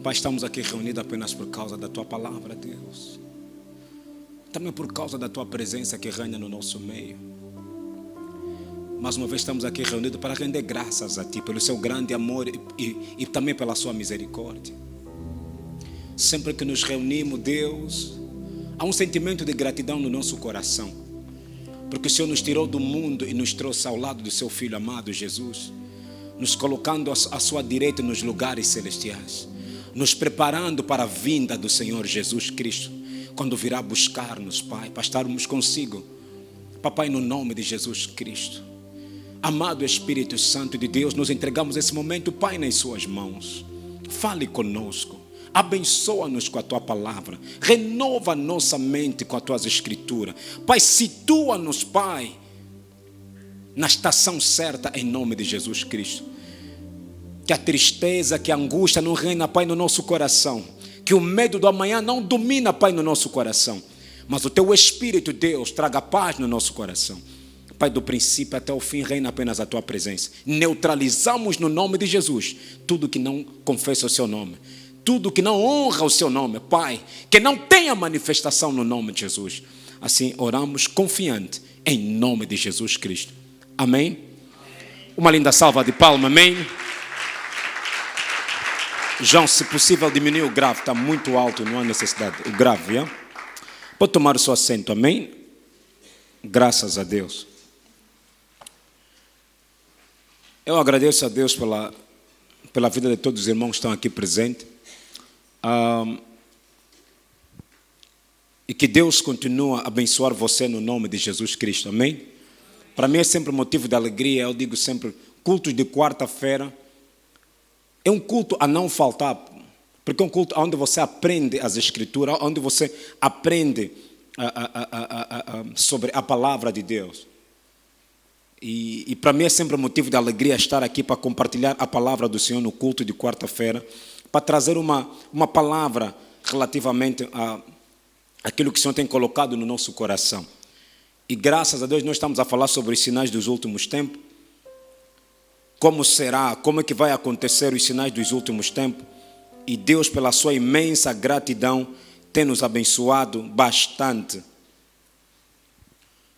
Pai, estamos aqui reunidos apenas por causa da Tua palavra, Deus. Também por causa da Tua presença que reina no nosso meio. Mais uma vez estamos aqui reunidos para render graças a Ti pelo Seu grande amor e também pela Sua misericórdia. Sempre que nos reunimos, Deus, há um sentimento de gratidão no nosso coração. Porque o Senhor nos tirou do mundo e nos trouxe ao lado do Seu Filho amado Jesus, nos colocando à Sua direita nos lugares celestiais, nos preparando para a vinda do Senhor Jesus Cristo, quando virá buscar-nos, Pai, para estarmos consigo. Papai, no nome de Jesus Cristo, amado Espírito Santo de Deus, nos entregamos esse momento, Pai, nas Suas mãos. Fale conosco, abençoa-nos com a Tua palavra, renova a nossa mente com as Tuas escrituras. Pai, situa-nos, Pai, na estação certa, em nome de Jesus Cristo. Que a tristeza, que a angústia não reina, Pai, no nosso coração. Que o medo do amanhã não domina, Pai, no nosso coração. Mas o Teu Espírito, Deus, traga paz no nosso coração. Pai, do princípio até o fim reina apenas a Tua presença. Neutralizamos no nome de Jesus tudo que não confessa o Seu nome, tudo que não honra o Seu nome, Pai, que não tenha manifestação no nome de Jesus. Assim oramos confiante em nome de Jesus Cristo. Amém? Uma linda salva de palmas, amém? João, se possível, diminui o grave, está muito alto, não há necessidade. O grave, é? Pode tomar o seu assento, amém? Graças a Deus. Eu agradeço a Deus pela vida de todos os irmãos que estão aqui presentes. E que Deus continue a abençoar você no nome de Jesus Cristo, amém? Para mim é sempre motivo de alegria, eu digo sempre, cultos de quarta-feira é um culto a não faltar, porque é um culto onde você aprende as escrituras, onde você aprende sobre a palavra de Deus. E para mim é sempre motivo de alegria estar aqui para compartilhar a palavra do Senhor no culto de quarta-feira, para trazer uma palavra relativamente àquilo que o Senhor tem colocado no nosso coração. E graças a Deus nós estamos a falar sobre os sinais dos últimos tempos. Como será, como é que vai acontecer os sinais dos últimos tempos? E Deus, pela sua imensa gratidão, tem nos abençoado bastante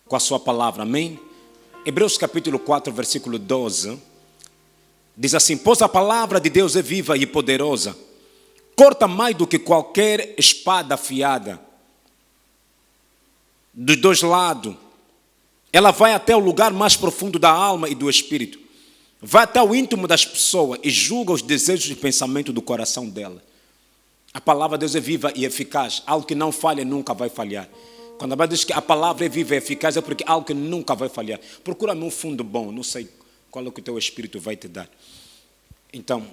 com a sua palavra, amém? Hebreus capítulo 4, versículo 12, diz assim: pois a palavra de Deus é viva e poderosa, corta mais do que qualquer espada afiada, dos dois lados, ela vai até o lugar mais profundo da alma e do espírito, vai até o íntimo das pessoas e julga os desejos e pensamentos do coração dela. A palavra de Deus é viva e eficaz, algo que não falha nunca vai falhar. Quando a Bíblia diz que a palavra é viva e eficaz, é porque algo que nunca vai falhar. Procura-me um fundo bom, não sei qual é que o teu espírito vai te dar. Então,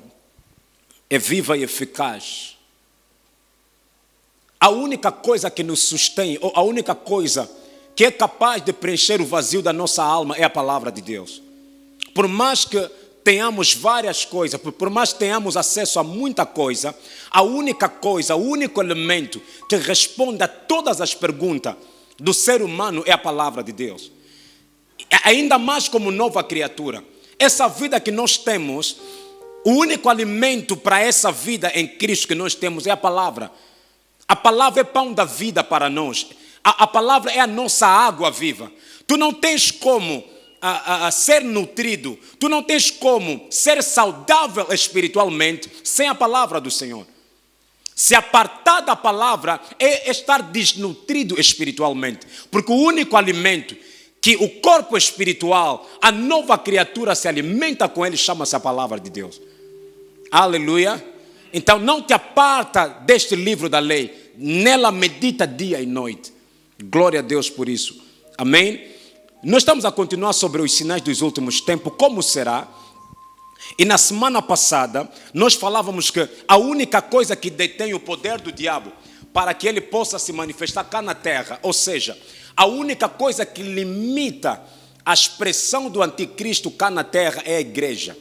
é viva e eficaz. A única coisa que nos sustém, ou a única coisa que é capaz de preencher o vazio da nossa alma é a palavra de Deus. Por mais que tenhamos várias coisas, por mais que tenhamos acesso a muita coisa, a única coisa, o único elemento que responde a todas as perguntas do ser humano é a palavra de Deus. Ainda mais como nova criatura. Essa vida que nós temos, o único alimento para essa vida em Cristo que nós temos é a palavra. A palavra é pão da vida para nós. A palavra é a nossa água viva. Tu não tens como a ser nutrido, tu não tens como ser saudável espiritualmente sem a palavra do Senhor. Se apartar da palavra é estar desnutrido espiritualmente, porque o único alimento que o corpo espiritual, a nova criatura se alimenta com ele, chama-se a palavra de Deus. Aleluia. Então não te aparta deste livro da lei, nela medita dia e noite. Glória a Deus por isso, amém? Nós estamos a continuar sobre os sinais dos últimos tempos, como será? E na semana passada, nós falávamos que a única coisa que detém o poder do diabo para que ele possa se manifestar cá na terra, ou seja, a única coisa que limita a expressão do anticristo cá na terra é a igreja.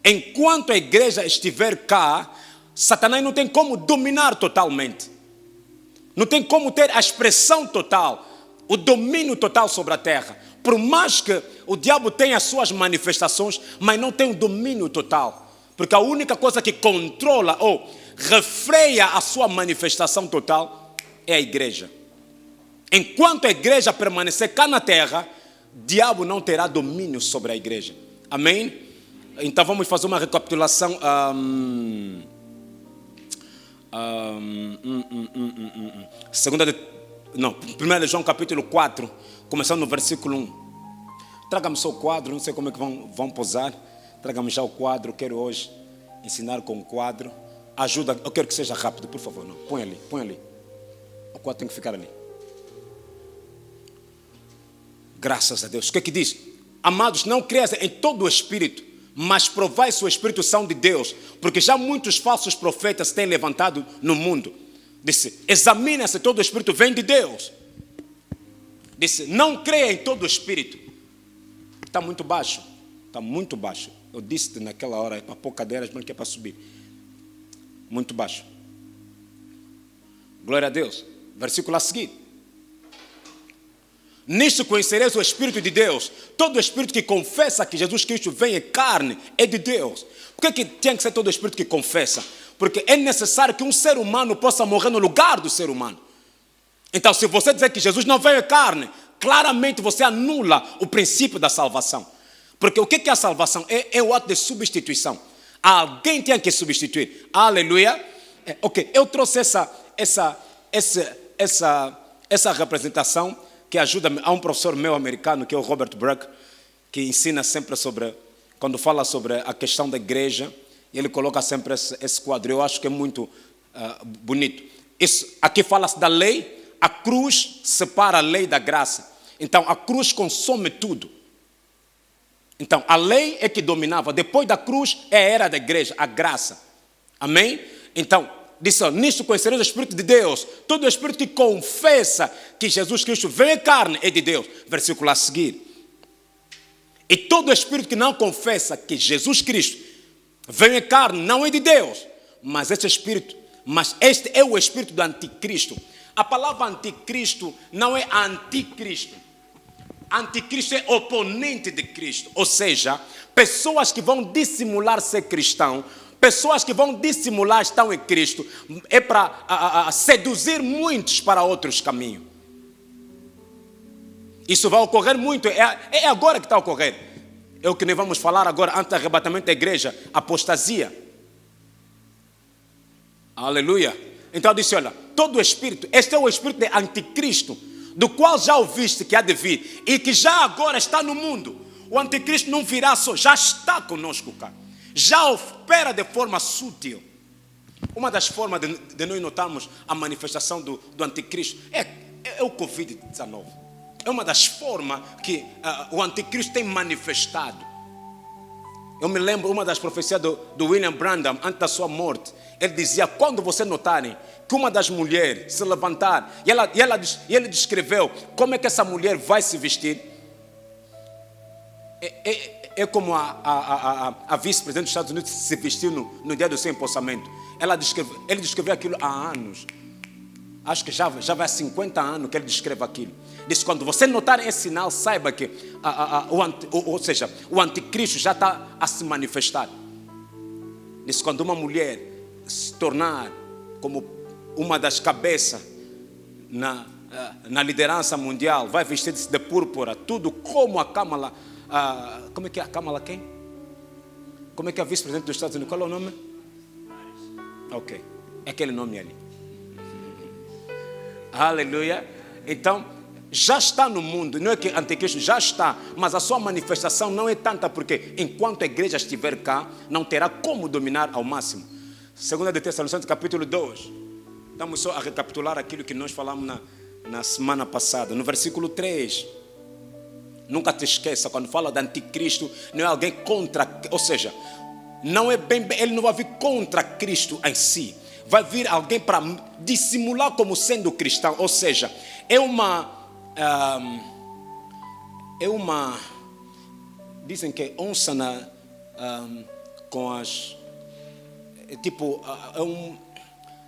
Enquanto a igreja estiver cá, Satanás não tem como dominar totalmente. Não tem como ter a expressão total, o domínio total sobre a terra. Por mais que o diabo tenha as suas manifestações, mas não tem o domínio total. Porque a única coisa que controla ou refreia a sua manifestação total é a igreja. Enquanto a igreja permanecer cá na terra, o diabo não terá domínio sobre a igreja. Amém? Então vamos fazer uma recapitulação. 1 João capítulo 4, começando no versículo 1. Traga-me só o quadro, não sei como é que vão posar. Traga-me já o quadro, quero hoje ensinar com o quadro. Ajuda, eu quero que seja rápido, por favor. Não. Põe ali. O quadro tem que ficar ali. Graças a Deus. O que é que diz? Amados, não creias em todo o Espírito, mas provai se o Espírito são de Deus, porque já muitos falsos profetas têm levantado no mundo. Disse, examina se todo o Espírito vem de Deus. Disse, não creia em todo o Espírito. Está muito baixo. Eu disse naquela hora, é para pôr cadeiras, mas que é para subir. Muito baixo. Glória a Deus. Versículo a seguir. Nisto conhecereis o Espírito de Deus. Todo Espírito que confessa que Jesus Cristo vem em carne é de Deus. Por que tem que ser todo Espírito que confessa? Porque é necessário que um ser humano possa morrer no lugar do ser humano. Então, se você dizer que Jesus não veio em carne, claramente você anula o princípio da salvação. Porque o que é a salvação? É o ato de substituição. Alguém tem que substituir. Aleluia. Ok, eu trouxe essa representação que ajuda a um professor meu americano, que é o Robert Bruck, que ensina sempre quando fala sobre a questão da igreja, ele coloca sempre esse quadro. Eu acho que é muito bonito. Aqui fala-se da lei, a cruz separa a lei da graça. Então, a cruz consome tudo. Então, a lei é que dominava. Depois da cruz é a era da igreja, a graça. Amém? Então, disse, nisto conhecereis o Espírito de Deus. Todo o Espírito que confessa que Jesus Cristo veio em carne é de Deus. Versículo a seguir. E todo o Espírito que não confessa que Jesus Cristo veio em carne não é de Deus. Mas este é o Espírito do anticristo. A palavra anticristo não é anticristo. Anticristo é oponente de Cristo. Ou seja, pessoas que vão dissimular ser cristão, pessoas que vão dissimular estão em Cristo, é para seduzir muitos para outros caminhos. Isso vai ocorrer muito, é agora que está a ocorrer. É o que nós vamos falar agora, antes do arrebatamento da igreja, apostasia. Aleluia. Então eu disse, olha, todo o espírito, este é o espírito de anticristo, do qual já ouviste que há de vir, e que já agora está no mundo. O anticristo não virá só, já está conosco cá. Já opera de forma sutil. Uma das formas de nós notarmos a manifestação do anticristo é o Covid-19. É uma das formas que o anticristo tem manifestado. Eu me lembro uma das profecias do William Branham, antes da sua morte. Ele dizia, quando você notarem que uma das mulheres se levantar, e ele descreveu como é que essa mulher vai se vestir. É como a vice-presidente dos Estados Unidos se vestiu no dia do seu empossamento. Ele descreveu aquilo há anos. Acho que já vai há 50 anos que ele descreve aquilo. Diz, quando você notar esse sinal, saiba que o anticristo já está a se manifestar. Diz, quando uma mulher se tornar como uma das cabeças na liderança mundial, vai vestir-se de púrpura, tudo como a Kamala. Como é que é a Kamala quem? Como é que é a vice-presidente dos Estados Unidos? Qual é o nome? Ok, é aquele nome ali. Aleluia. Então, já está no mundo, não é que anticristo já está, mas a sua manifestação não é tanta, porque enquanto a igreja estiver cá, não terá como dominar ao máximo. 2 de Tessalonicenses capítulo 2. Estamos só a recapitular aquilo que nós falamos na semana passada. No versículo 3. Nunca te esqueça, quando fala de anticristo, não é alguém contra, ou seja, não é ele não vai vir contra Cristo em si. Vai vir alguém para dissimular como sendo cristão, ou seja, dizem que onça com as,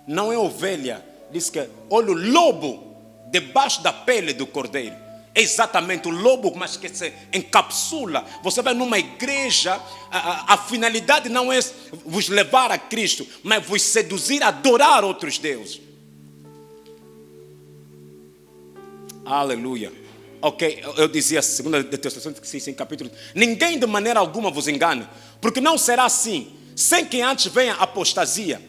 não é ovelha, diz que olha o lobo debaixo da pele do cordeiro. É exatamente o lobo, mas que se encapsula. Você vai numa igreja, a finalidade não é vos levar a Cristo, mas vos seduzir a adorar outros deuses. Aleluia. Ok, eu dizia, 2 Tessalonicenses, capítulo: ninguém de maneira alguma vos engane, porque não será assim, sem que antes venha a apostasia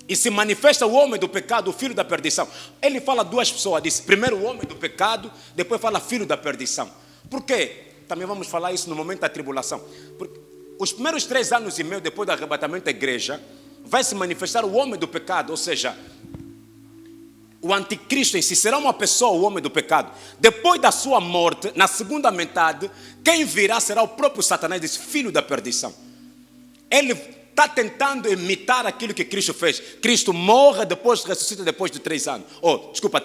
e se manifesta o homem do pecado, o filho da perdição. Ele fala duas pessoas, diz primeiro o homem do pecado, depois fala filho da perdição. Por quê? Também vamos falar isso no momento da tribulação. Porque os primeiros 3 anos e meio depois do arrebatamento da igreja, vai se manifestar o homem do pecado, ou seja, o anticristo em si será uma pessoa, o homem do pecado. Depois da sua morte, na segunda metade, quem virá será o próprio Satanás, diz filho da perdição. Ele está tentando imitar aquilo que Cristo fez. Cristo morre, depois ressuscita depois de 3 anos.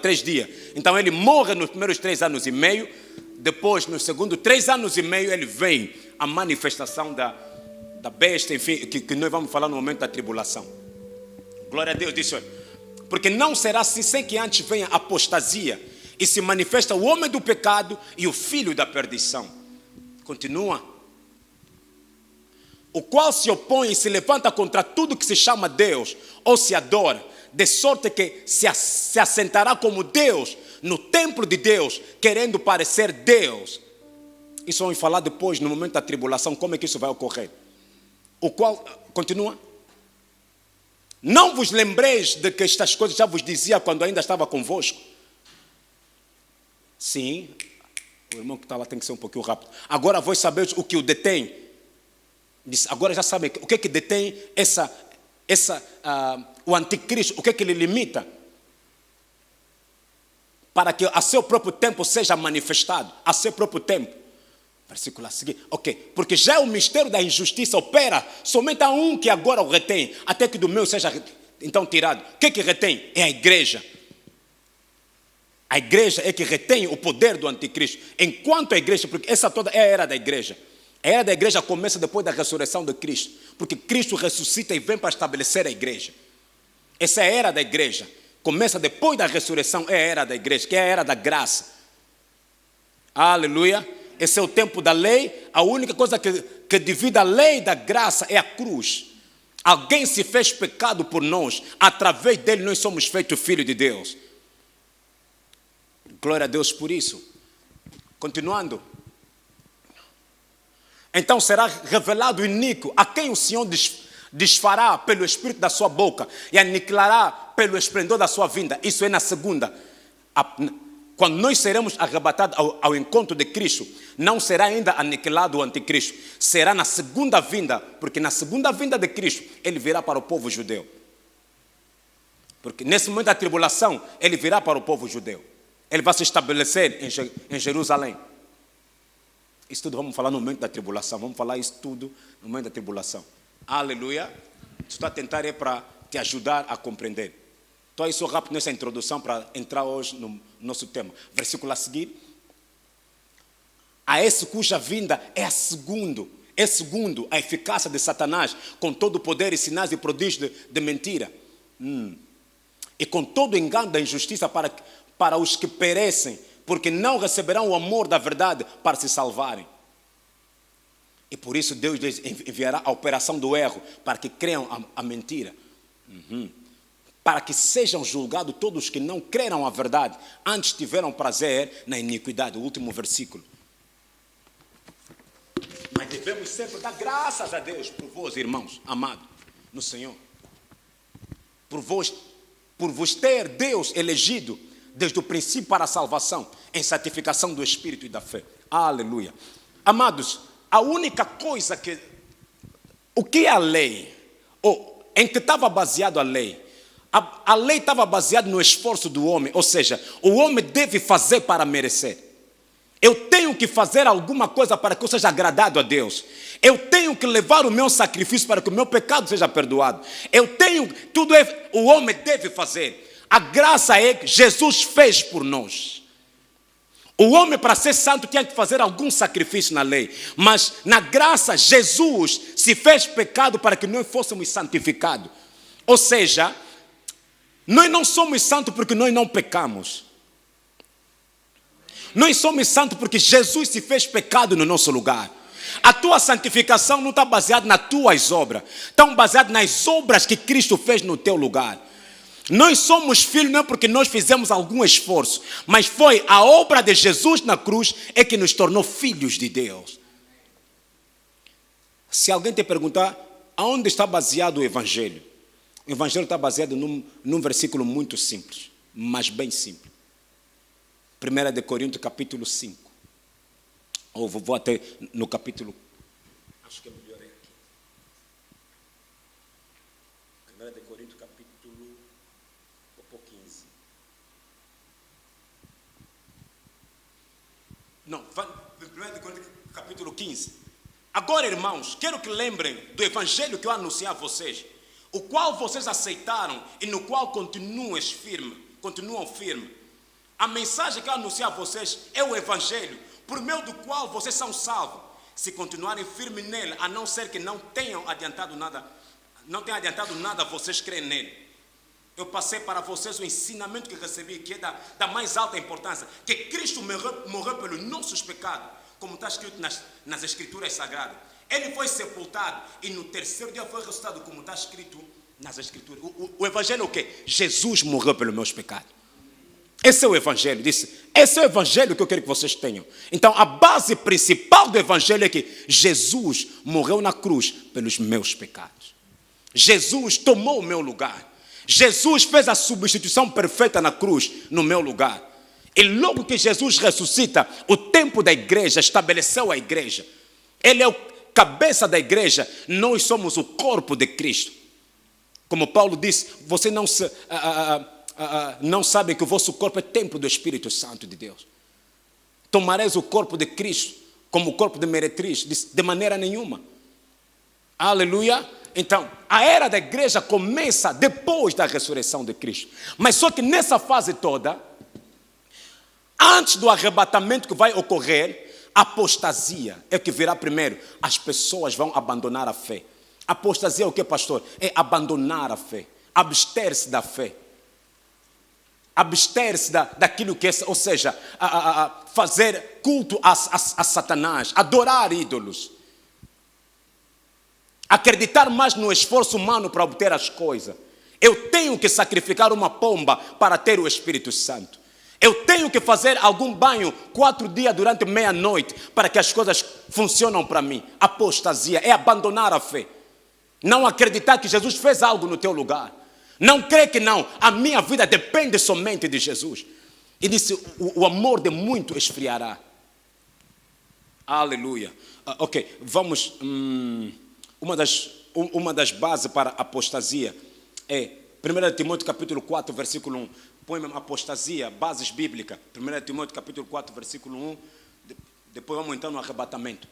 3 dias. Então ele morre nos primeiros 3 anos e meio. Depois, nos segundos 3 anos e meio, ele vem a manifestação da besta, enfim, que nós vamos falar no momento da tribulação. Glória a Deus, disse olha. Porque não será assim sem que antes venha a apostasia e se manifesta o homem do pecado e o filho da perdição. Continua. O qual se opõe e se levanta contra tudo que se chama Deus ou se adora, de sorte que se assentará como Deus no templo de Deus, querendo parecer Deus. Isso vamos falar depois, no momento da tribulação, como é que isso vai ocorrer. O qual, continua. Não vos lembreis de que estas coisas já vos dizia quando ainda estava convosco? Sim, o irmão que está lá tem que ser um pouquinho rápido. Agora vós sabeis o que o detém. Agora já sabem o que é que detém o anticristo, o que é que ele limita para que a seu próprio tempo seja manifestado, a seu próprio tempo. Versículo a seguir, ok, porque já o mistério da injustiça opera, somente há um que agora o retém, até que do meu seja então tirado. O que é que retém? É a igreja. A igreja é que retém o poder do anticristo, enquanto a igreja, porque essa toda é a era da igreja. A era da igreja começa depois da ressurreição de Cristo, porque Cristo ressuscita e vem para estabelecer a igreja. Essa é a era da igreja. Começa depois da ressurreição, é a era da igreja, que é a era da graça. Aleluia. Esse é o tempo da lei. A única coisa que divide a lei da graça é a cruz. Alguém se fez pecado por nós. Através dele nós somos feitos filhos de Deus. Glória a Deus por isso. Continuando. Então será revelado o iníquo, a quem o Senhor desfará pelo espírito da sua boca e aniquilará pelo esplendor da sua vinda. Isso é na segunda. Quando nós seremos arrebatados ao encontro de Cristo, não será ainda aniquilado o anticristo. Será na segunda vinda, porque na segunda vinda de Cristo, ele virá para o povo judeu. Porque nesse momento da tribulação, ele virá para o povo judeu. Ele vai se estabelecer em Jerusalém. Isso tudo vamos falar no momento da tribulação. Vamos falar isso tudo no momento da tribulação. Aleluia. Estou a tentar para te ajudar a compreender. Então, isso rápido nessa introdução para entrar hoje no nosso tema. Versículo a seguir. A esse cuja vinda é segundo a eficácia de Satanás, com todo o poder e sinais e prodígios de mentira. E com todo o engano da injustiça para os que perecem, porque não receberão o amor da verdade para se salvarem. E por isso Deus enviará a operação do erro, para que creiam a mentira. Para que sejam julgados todos os que não creram a verdade, antes tiveram prazer na iniquidade. O último versículo. Mas devemos sempre dar graças a Deus por vós, irmãos, amados, no Senhor. Por vos ter Deus elegido desde o princípio para a salvação, em santificação do Espírito e da fé. Aleluia. Amados, a única coisa o que é a lei? Em que estava baseado a lei? A lei estava baseada no esforço do homem, ou seja, o homem deve fazer para merecer. Eu tenho que fazer alguma coisa para que eu seja agradado a Deus. Eu tenho que levar o meu sacrifício para que o meu pecado seja perdoado. O homem deve fazer. A graça é que Jesus fez por nós. O homem, para ser santo, tinha que fazer algum sacrifício na lei. Mas na graça, Jesus se fez pecado para que nós fôssemos santificados. Ou seja, nós não somos santos porque nós não pecamos. Nós somos santos porque Jesus se fez pecado no nosso lugar. A tua santificação não está baseada nas tuas obras, está baseada nas obras que Cristo fez no teu lugar. Nós somos filhos não é porque nós fizemos algum esforço, mas foi a obra de Jesus na cruz é que nos tornou filhos de Deus. Se alguém te perguntar aonde está baseado o Evangelho está baseado num versículo muito simples, mas bem simples. 1 Coríntios capítulo 5. Ou vou até no capítulo, acho que é melhor aqui. 1 Coríntios capítulo 15. Não, 1 Coríntios capítulo 15. Agora, irmãos, quero que lembrem do evangelho que eu anunciei a vocês, o qual vocês aceitaram e no qual continuam firmes. A mensagem que eu anunciei a vocês é o evangelho, por meio do qual vocês são salvos, se continuarem firmes nele, a não ser que não tenham adiantado nada vocês creem nele. Eu passei para vocês o ensinamento que recebi, que é da mais alta importância, que Cristo morreu pelos nossos pecados, como está escrito nas Escrituras Sagradas. Ele foi sepultado e no terceiro dia foi ressuscitado, como está escrito nas Escrituras. O evangelho é o quê? Jesus morreu pelos meus pecados. Esse é o evangelho, esse é o evangelho que eu quero que vocês tenham. Então a base principal do evangelho é que Jesus morreu na cruz pelos meus pecados. Jesus tomou o meu lugar. Jesus fez a substituição perfeita na cruz no meu lugar. E logo que Jesus ressuscita, o tempo da igreja estabeleceu a igreja. Ele é o cabeça da igreja, nós somos o corpo de Cristo. Como Paulo disse, vocês não sabem que o vosso corpo é templo do Espírito Santo de Deus. Tomareis o corpo de Cristo como o corpo de meretriz? De maneira nenhuma. Aleluia. Então, a era da igreja começa depois da ressurreição de Cristo. Mas só que nessa fase toda, antes do arrebatamento que vai ocorrer, apostasia é o que virá primeiro. As pessoas vão abandonar a fé. Apostasia é o que, pastor? É abandonar a fé. Abster-se da fé. Abster-se daquilo que é, ou seja, fazer culto a Satanás, adorar ídolos. Acreditar mais no esforço humano para obter as coisas. Eu tenho que sacrificar uma pomba para ter o Espírito Santo. Eu tenho que fazer algum banho 4 dias durante meia-noite para que as coisas funcionem para mim. Apostasia é abandonar a fé. Não acreditar que Jesus fez algo no teu lugar. Não crer que não. A minha vida depende somente de Jesus. E disse, o amor de muito esfriará. Aleluia. Ok, vamos... Uma das bases para a apostasia é 1 Timóteo capítulo 4, versículo 1. Põe mesmo apostasia, bases bíblicas. 1 Timóteo capítulo 4, versículo 1. Depois vamos entrar no arrebatamento.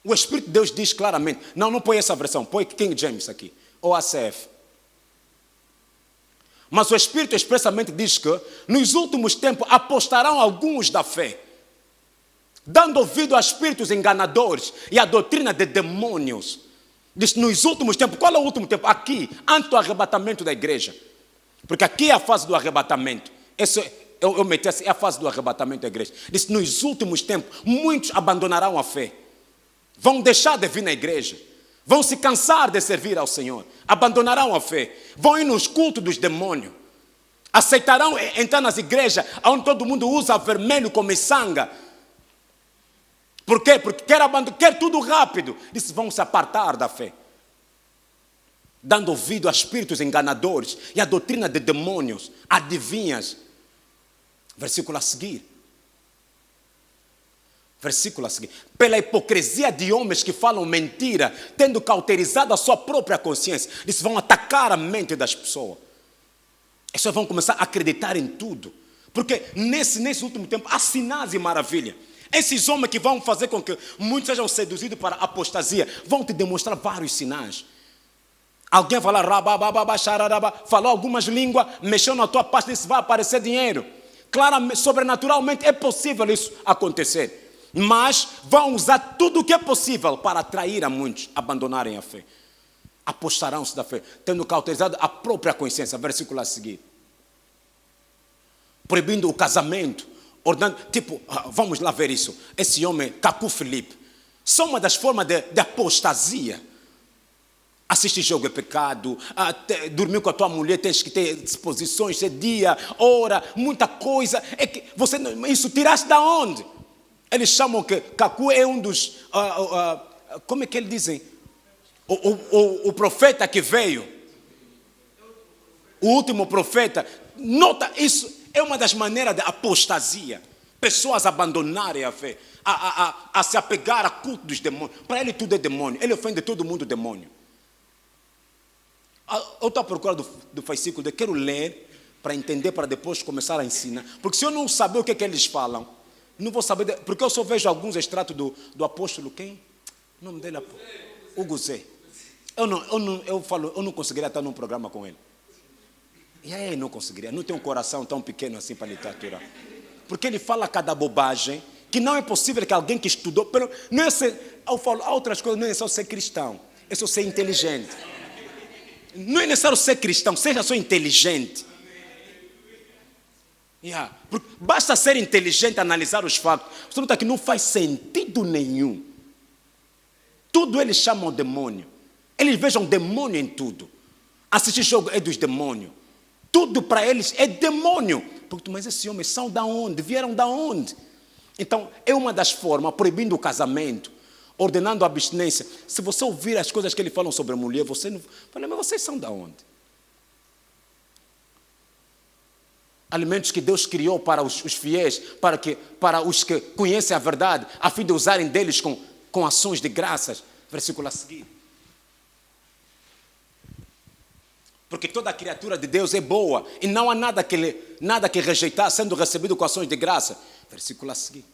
O Espírito de Deus diz claramente. Não põe essa versão, põe King James aqui. Ou ACF. Mas o Espírito expressamente diz que nos últimos tempos apostarão alguns da fé, dando ouvido a espíritos enganadores e a doutrina de demônios. Diz, nos últimos tempos, qual é o último tempo? Aqui, antes do arrebatamento da igreja. Porque aqui é a fase do arrebatamento. Eu meti assim, é a fase do arrebatamento da igreja. Diz, nos últimos tempos, muitos abandonarão a fé. Vão deixar de vir na igreja. Vão se cansar de servir ao Senhor. Abandonarão a fé. Vão ir nos cultos dos demônios. Aceitarão entrar nas igrejas onde todo mundo usa vermelho como sanga. Por quê? Porque quer tudo rápido. Diz, vão se apartar da fé. Dando ouvido a espíritos enganadores e a doutrina de demônios, adivinhas. Versículo a seguir. Versículo a seguir. Pela hipocrisia de homens que falam mentira, tendo cauterizado a sua própria consciência. Diz, vão atacar a mente das pessoas. As pessoas vão começar a acreditar em tudo. Porque nesse último tempo há sinais e maravilha. Esses homens que vão fazer com que muitos sejam seduzidos para a apostasia, vão te demonstrar vários sinais. Alguém falar, falou algumas línguas, mexeu na tua pasta e disse, vai aparecer dinheiro. Claramente, sobrenaturalmente, é possível isso acontecer. Mas vão usar tudo o que é possível para atrair a muitos a abandonarem a fé. Apostarão-se da fé, tendo cauterizado a própria consciência. Versículo a seguir. Proibindo o casamento ordenando, tipo, vamos lá ver isso. Esse homem, Cacu Felipe, só uma das formas de apostasia. Assistir jogo é pecado, dormir com a tua mulher, tens que ter disposições, ser dia, hora, muita coisa. É que você, isso tiraste da onde? Eles chamam que Cacu é um dos, como é que eles dizem? O profeta que veio. O último profeta. Nota, isso é uma das maneiras de apostasia. Pessoas abandonarem a fé, a se apegar a culto dos demônios. Para ele tudo é demônio, ele ofende todo mundo demônio. Eu estou à procura do versículo, eu quero ler para entender, para depois começar a ensinar. Porque se eu não saber o que é que eles falam, não vou saber, porque eu só vejo alguns extratos do apóstolo, quem? O nome dele é Hugo Zé. Eu não conseguiria estar num programa com ele. E aí não conseguiria, não tem um coração tão pequeno assim para literatura. Porque ele fala cada bobagem, que não é possível que alguém que estudou, não é ser, eu falo outras coisas, não é só ser cristão, é só ser inteligente. Não é necessário ser cristão, seja só inteligente. Basta ser inteligente, analisar os fatos. Você nota que não faz sentido nenhum. Tudo eles chamam demônio. Eles vejam demônio em tudo. Assistir jogo é dos demônios. Tudo para eles é demônio. Mas esses homens são da onde? Vieram da onde? Então, é uma das formas, proibindo o casamento, ordenando a abstinência. Se você ouvir as coisas que ele fala sobre a mulher, você não fala, mas vocês são da onde? Alimentos que Deus criou para os fiéis, para os que conhecem a verdade, a fim de usarem deles com ações de graças. Versículo a seguir. Porque toda criatura de Deus é boa e não há nada que rejeitar sendo recebido com ações de graça. Versículo a seguir.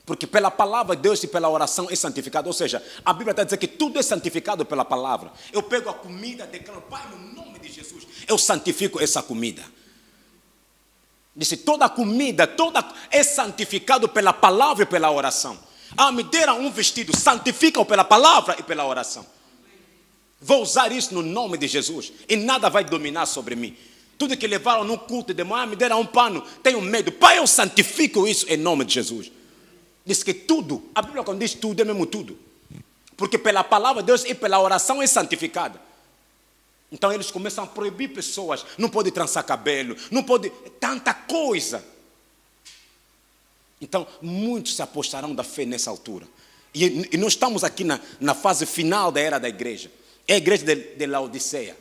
Porque pela palavra de Deus e pela oração é santificado. Ou seja, a Bíblia está dizendo que tudo é santificado pela palavra. Eu pego a comida, declaro, Pai, no nome de Jesus, eu santifico essa comida. Disse, toda comida, é santificado pela palavra e pela oração. Me deram um vestido, santificam pela palavra e pela oração. Vou usar isso no nome de Jesus e nada vai dominar sobre mim. Tudo que levaram num culto de demônio, me deram um pano, tenho medo. Pai, eu santifico isso em nome de Jesus. Diz que tudo, a Bíblia quando diz tudo, é mesmo tudo. Porque pela palavra de Deus e pela oração é santificada. Então eles começam a proibir pessoas, não pode trançar cabelo, não pode, tanta coisa. Então muitos se apostarão da fé nessa altura. E nós estamos aqui na fase final da era da igreja. É a igreja de Laodiceia.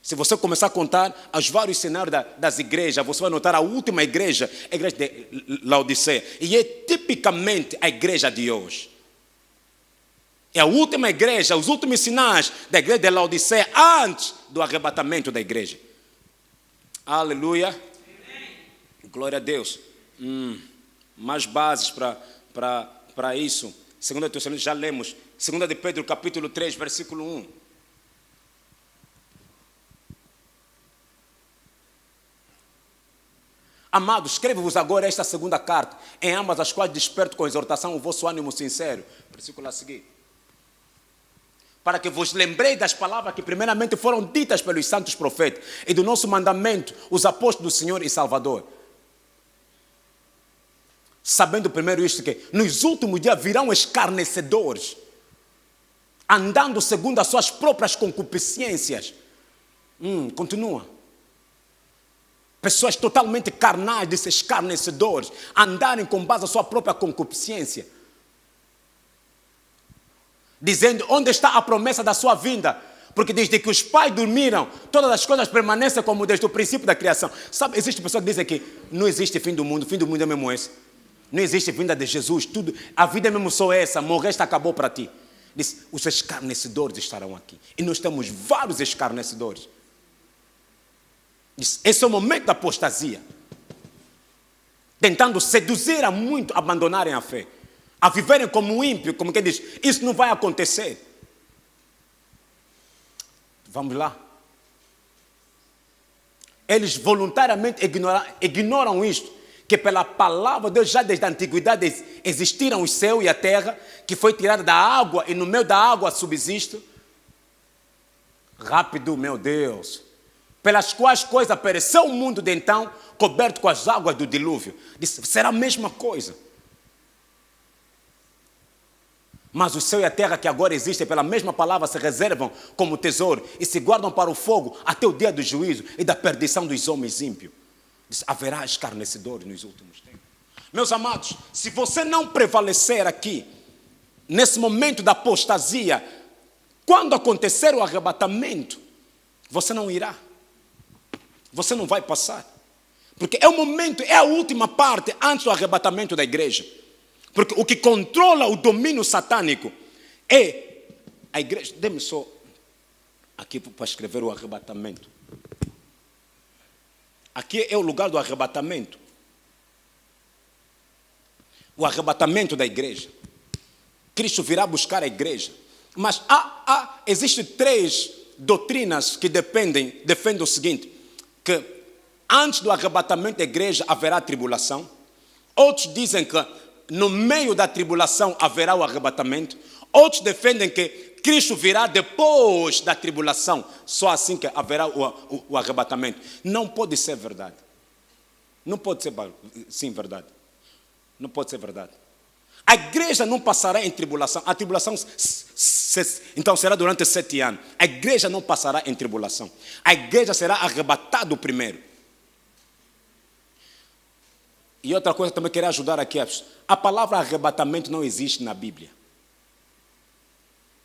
Se você começar a contar os vários cenários das igrejas, você vai notar a última igreja, a igreja de Laodiceia. E é tipicamente a igreja de hoje. É a última igreja, os últimos sinais da igreja de Laodiceia antes do arrebatamento da igreja. Aleluia. Amém. Glória a Deus. Mais bases para isso. 2 Tessalonicenses, já lemos. 2 de Pedro, capítulo 3, versículo 1. Amados, escrevo-vos agora esta segunda carta, em ambas as quais desperto com exortação o vosso ânimo sincero. Versículo a seguir. Para que vos lembrei das palavras que primeiramente foram ditas pelos santos profetas e do nosso mandamento, os apóstolos do Senhor e Salvador. Sabendo primeiro isto, que nos últimos dias virão escarnecedores, andando segundo as suas próprias concupiscências. Continua. Pessoas totalmente carnais, escarnecedores, andarem com base na sua própria concupiscência. Dizendo, onde está a promessa da sua vinda? Porque desde que os pais dormiram, todas as coisas permanecem como desde o princípio da criação. Sabe, existem pessoas que dizem que não existe fim do mundo é mesmo esse. Não existe vinda de Jesus, tudo, a vida é mesmo só essa, morreste, acabou para ti. Diz, os escarnecedores estarão aqui. E nós temos vários escarnecedores. Diz, esse é o momento da apostasia. Tentando seduzir a muito, abandonarem a fé. A viverem como um ímpio, como quem diz, isso não vai acontecer. Vamos lá. Eles voluntariamente ignoram isto. Que pela palavra de Deus, já desde a antiguidade existiram o céu e a terra, que foi tirada da água e no meio da água subsiste. Rápido, meu Deus. pelas quais coisa pereceu o mundo de então, coberto com as águas do dilúvio. Disse, será a mesma coisa. Mas o céu e a terra que agora existem, pela mesma palavra, se reservam como tesouro e se guardam para o fogo até o dia do juízo e da perdição dos homens ímpios. Diz, haverá escarnecedores nos últimos tempos. Meus amados, se você não prevalecer aqui, nesse momento da apostasia, quando acontecer o arrebatamento, você não irá. Você não vai passar. Porque é o momento, é a última parte antes do arrebatamento da igreja. Porque o que controla o domínio satânico é a igreja. Dê-me só aqui para escrever o arrebatamento. Aqui é o lugar do arrebatamento. O arrebatamento da igreja. Cristo virá buscar a igreja. Mas existem 3 doutrinas que defendem o seguinte, que antes do arrebatamento da igreja haverá tribulação. Outros dizem que no meio da tribulação haverá o arrebatamento. Outros defendem que Cristo virá depois da tribulação. Só assim que haverá o arrebatamento. Não pode ser verdade. Não pode ser, sim, verdade. Não pode ser verdade. A igreja não passará em tribulação. A tribulação, então, será durante 7 anos. A igreja não passará em tribulação. A igreja será arrebatada primeiro. E outra coisa que também queria ajudar aqui. A palavra arrebatamento não existe na Bíblia.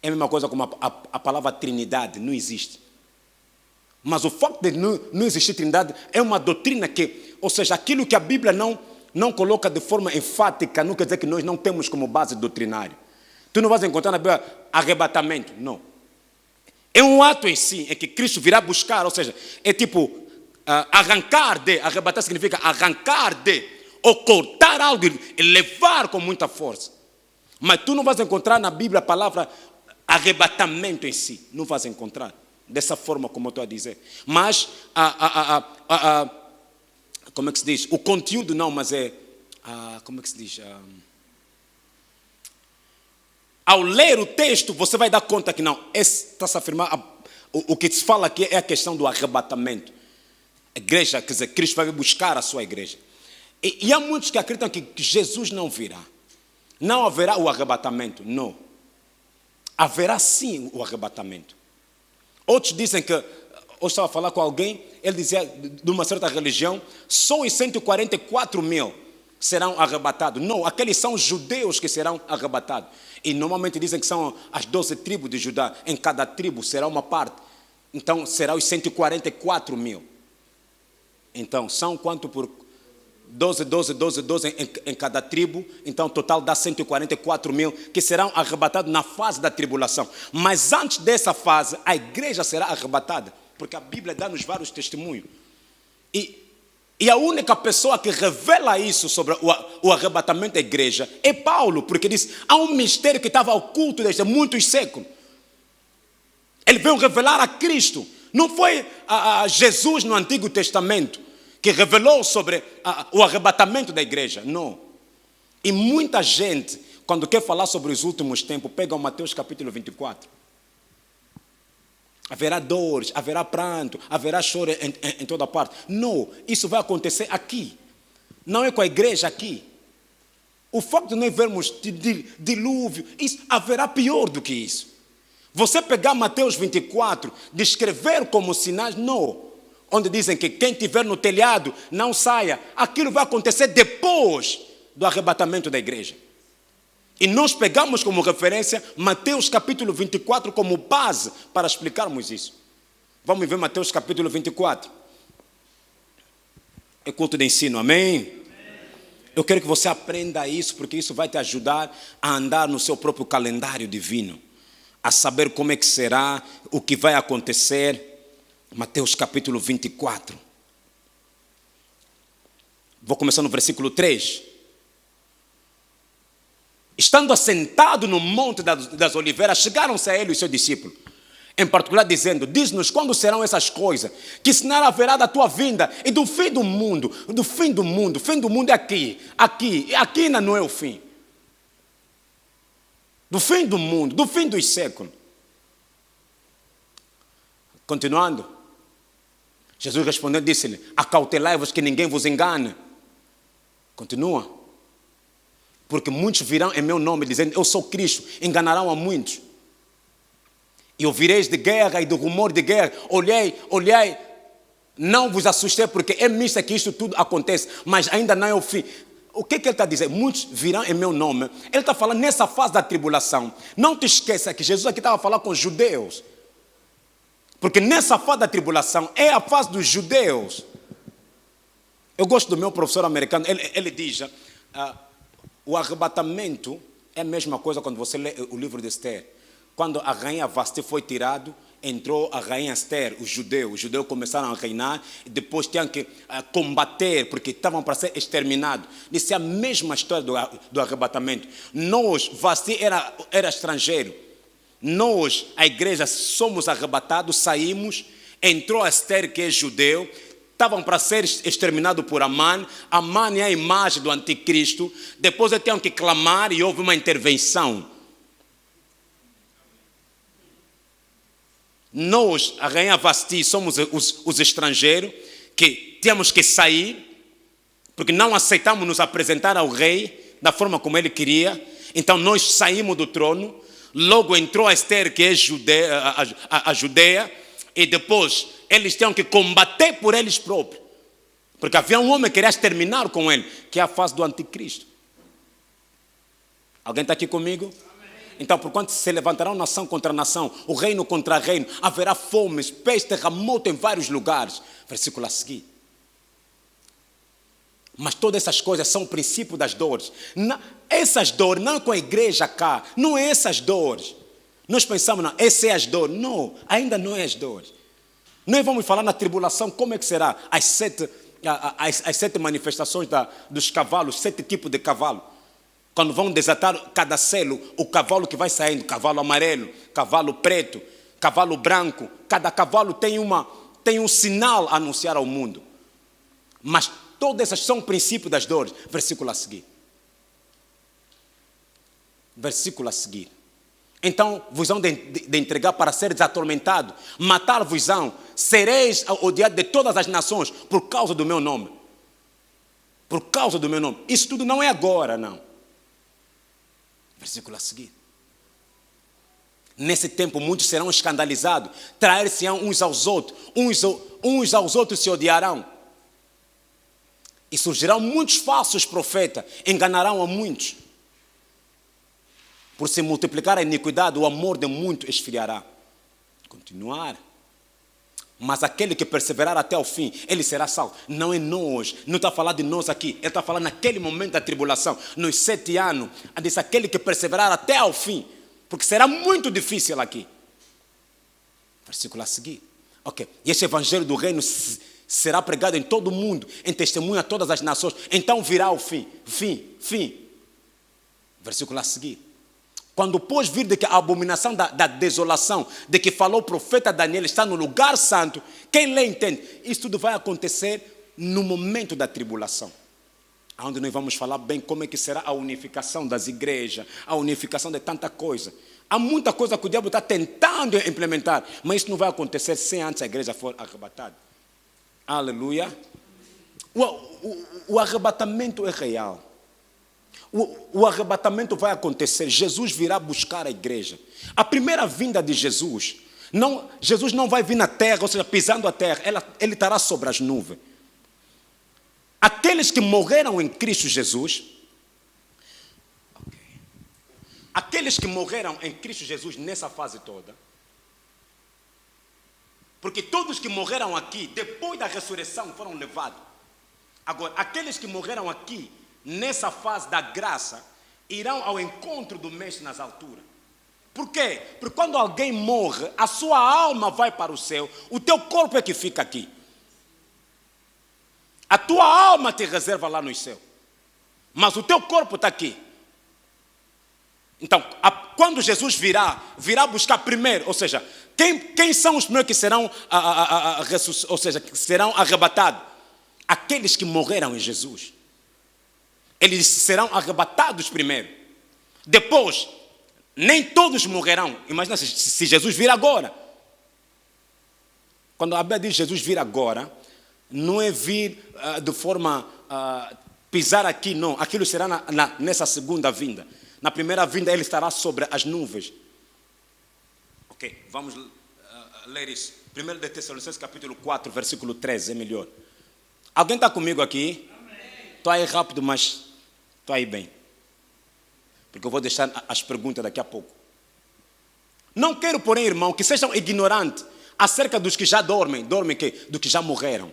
É a mesma coisa como a palavra trindade, não existe. Mas o facto de não existir trindade é uma doutrina que, ou seja, aquilo que a Bíblia não coloca de forma enfática, não quer dizer que nós não temos como base doutrinária. Tu não vais encontrar na Bíblia arrebatamento, não. É um ato em si, em que Cristo virá buscar, ou seja, é tipo arrancar de, arrebatar significa arrancar de, ou cortar algo e levar com muita força. Mas tu não vais encontrar na Bíblia a palavra arrebatamento em si. Não vais encontrar dessa forma como eu estou a dizer. Mas, como é que se diz? O conteúdo não, mas é, como é que se diz? Ao ler o texto, você vai dar conta que não. Está-se a afirmar, o que se fala aqui é a questão do arrebatamento. A igreja, quer dizer, Cristo vai buscar a sua igreja. E há muitos que acreditam que Jesus não virá. Não haverá o arrebatamento, não. Haverá sim o arrebatamento. Outros dizem que, eu estava a falar com alguém, ele dizia de uma certa religião, só os 144 mil serão arrebatados. Não, aqueles são os judeus que serão arrebatados. E normalmente dizem que são as 12 tribos de Judá. Em cada tribo será uma parte. Então será os 144 mil. Então são quanto por 12 em cada tribo, então total dá 144 mil que serão arrebatados na fase da tribulação. Mas antes dessa fase, a igreja será arrebatada, porque a Bíblia dá-nos vários testemunhos. E a única pessoa que revela isso sobre o arrebatamento da igreja é Paulo, porque diz, há um mistério que estava oculto desde muitos séculos. Ele veio revelar a Cristo. Não foi a Jesus no Antigo Testamento que revelou sobre o arrebatamento da igreja. Não. E muita gente, quando quer falar sobre os últimos tempos, pega o Mateus capítulo 24. Haverá dores, haverá pranto, haverá choro em toda parte. Não, isso vai acontecer aqui. Não é com a igreja aqui. O facto de nós vermos dilúvio, isso haverá pior do que isso. Você pegar Mateus 24, descrever como sinais, não. Onde dizem que quem estiver no telhado não saia. Aquilo vai acontecer depois do arrebatamento da igreja. E nós pegamos como referência Mateus capítulo 24 como base para explicarmos isso. Vamos ver Mateus capítulo 24. É culto de ensino, amém? Eu quero que você aprenda isso, porque isso vai te ajudar a andar no seu próprio calendário divino. A saber como é que será, o que vai acontecer. Mateus capítulo 24. Vou começar no versículo 3. Estando assentado no monte das oliveiras, chegaram-se a ele os seus discípulos. Em particular dizendo, diz-nos quando serão essas coisas, que sinal haverá da tua vinda e do fim do mundo. Do fim do mundo, o fim do mundo é aqui ainda não é o fim. Do fim do mundo, do fim dos séculos. Continuando. Jesus respondeu e disse-lhe: acautelai-vos que ninguém vos engane. Continua. Porque muitos virão em meu nome dizendo: eu sou Cristo, enganarão a muitos. E ouvireis de guerra e do rumor de guerra. Olhei, não vos assustei, porque é mista que isto tudo acontece, mas ainda não é o fim. O que ele está dizendo? Muitos virão em meu nome. Ele está falando nessa fase da tribulação. Não te esqueça que Jesus aqui estava falando com os judeus. Porque nessa fase da tribulação é a fase dos judeus. Eu gosto do meu professor americano. Ele diz, o arrebatamento é a mesma coisa quando você lê o livro de Esther. Quando a rainha Vasti foi tirada, entrou a rainha Esther, os judeus começaram a reinar, e depois tinham que combater, porque estavam para ser exterminados. Isso é a mesma história do arrebatamento. Nós, Vasti era estrangeiro, nós, a igreja, somos arrebatados, saímos, entrou a Esther, que é judeu, estavam para ser exterminados por Amã. Amã é a imagem do anticristo. Depois eles tinham que clamar e houve uma intervenção. Nós, a rainha Vasti, somos os estrangeiros que temos que sair, porque não aceitamos nos apresentar ao rei da forma como ele queria. Então nós saímos do trono. Logo entrou a Esther, que é a judeia, e depois eles tinham que combater por eles próprios, porque havia um homem que queria exterminar com ele, que é a fase do anticristo. Alguém está aqui comigo? Então, porquanto se levantará nação contra nação, o reino contra reino, haverá fomes, peste, terremoto em vários lugares. Versículo a seguir. Mas todas essas coisas são o princípio das dores. Essas dores, não é com a igreja cá, não é essas dores. Nós pensamos, não, essa é as dores. Não, ainda não é as dores. Nós vamos falar na tribulação, como é que será? As sete manifestações dos cavalos, 7 tipos de cavalo. Quando vão desatar cada selo, o cavalo que vai saindo, cavalo amarelo, cavalo preto, cavalo branco, cada cavalo tem um sinal a anunciar ao mundo. Mas todas essas são o princípio das dores. Versículo a seguir. Versículo a seguir. Então vos hão de entregar para seres atormentados, matar-vos-ão, sereis odiados de todas as nações por causa do meu nome. Por causa do meu nome. Isso tudo não é agora, não. Versículo a seguir. Nesse tempo muitos serão escandalizados, trair-se-ão uns aos outros, uns aos outros se odiarão. E surgirão muitos falsos profetas, enganarão a muitos. Por se multiplicar a iniquidade, o amor de muitos esfriará. Continuar. Mas aquele que perseverar até o fim, ele será salvo. Não é nós, não está falando de nós aqui. Ele está falando naquele momento da tribulação, nos 7 anos. Ele diz aquele que perseverar até ao fim, porque será muito difícil aqui. Versículo a seguir. Ok. E este evangelho do reino será pregado em todo o mundo, em testemunho a todas as nações. Então virá o fim. Fim. Versículo a seguir. Quando pois vir de que a abominação da desolação, de que falou o profeta Daniel, está no lugar santo, quem lê entende. Isso tudo vai acontecer no momento da tribulação. Onde nós vamos falar bem como é que será a unificação das igrejas, a unificação de tanta coisa. Há muita coisa que o diabo está tentando implementar, mas isso não vai acontecer sem antes a igreja for arrebatada. Aleluia. O arrebatamento é real. O arrebatamento vai acontecer. Jesus virá buscar a igreja. A primeira vinda de Jesus não vai vir na terra, ou seja, pisando a terra. Ele estará sobre as nuvens. Aqueles que morreram em Cristo Jesus, aqueles que morreram em Cristo Jesus nessa fase toda, porque todos que morreram aqui, depois da ressurreição, foram levados. Agora, aqueles que morreram aqui, nessa fase da graça, irão ao encontro do Mestre nas alturas. Por quê? Porque quando alguém morre, a sua alma vai para o céu, o teu corpo é que fica aqui. A tua alma te reserva lá no céu, mas o teu corpo está aqui. Então, quando Jesus virá buscar primeiro, ou seja, quem são os primeiros que serão, ou seja, que serão arrebatados? Aqueles que morreram em Jesus. Eles serão arrebatados primeiro. Depois, nem todos morrerão. Imagina se Jesus vir agora. Quando a Bíblia diz Jesus vir agora, Não é vir de forma pisar aqui, não. Aquilo será nessa segunda vinda. Na primeira vinda ele estará sobre as nuvens. Ok, vamos ler isso. 1 de Tessalonicenses capítulo 4, versículo 13, é melhor. Alguém está comigo aqui? Estou aí rápido, mas estou aí bem. Porque eu vou deixar as perguntas daqui a pouco. Não quero, porém, irmão, que sejam ignorantes acerca dos que já dormem. Dormem que? Do que já morreram.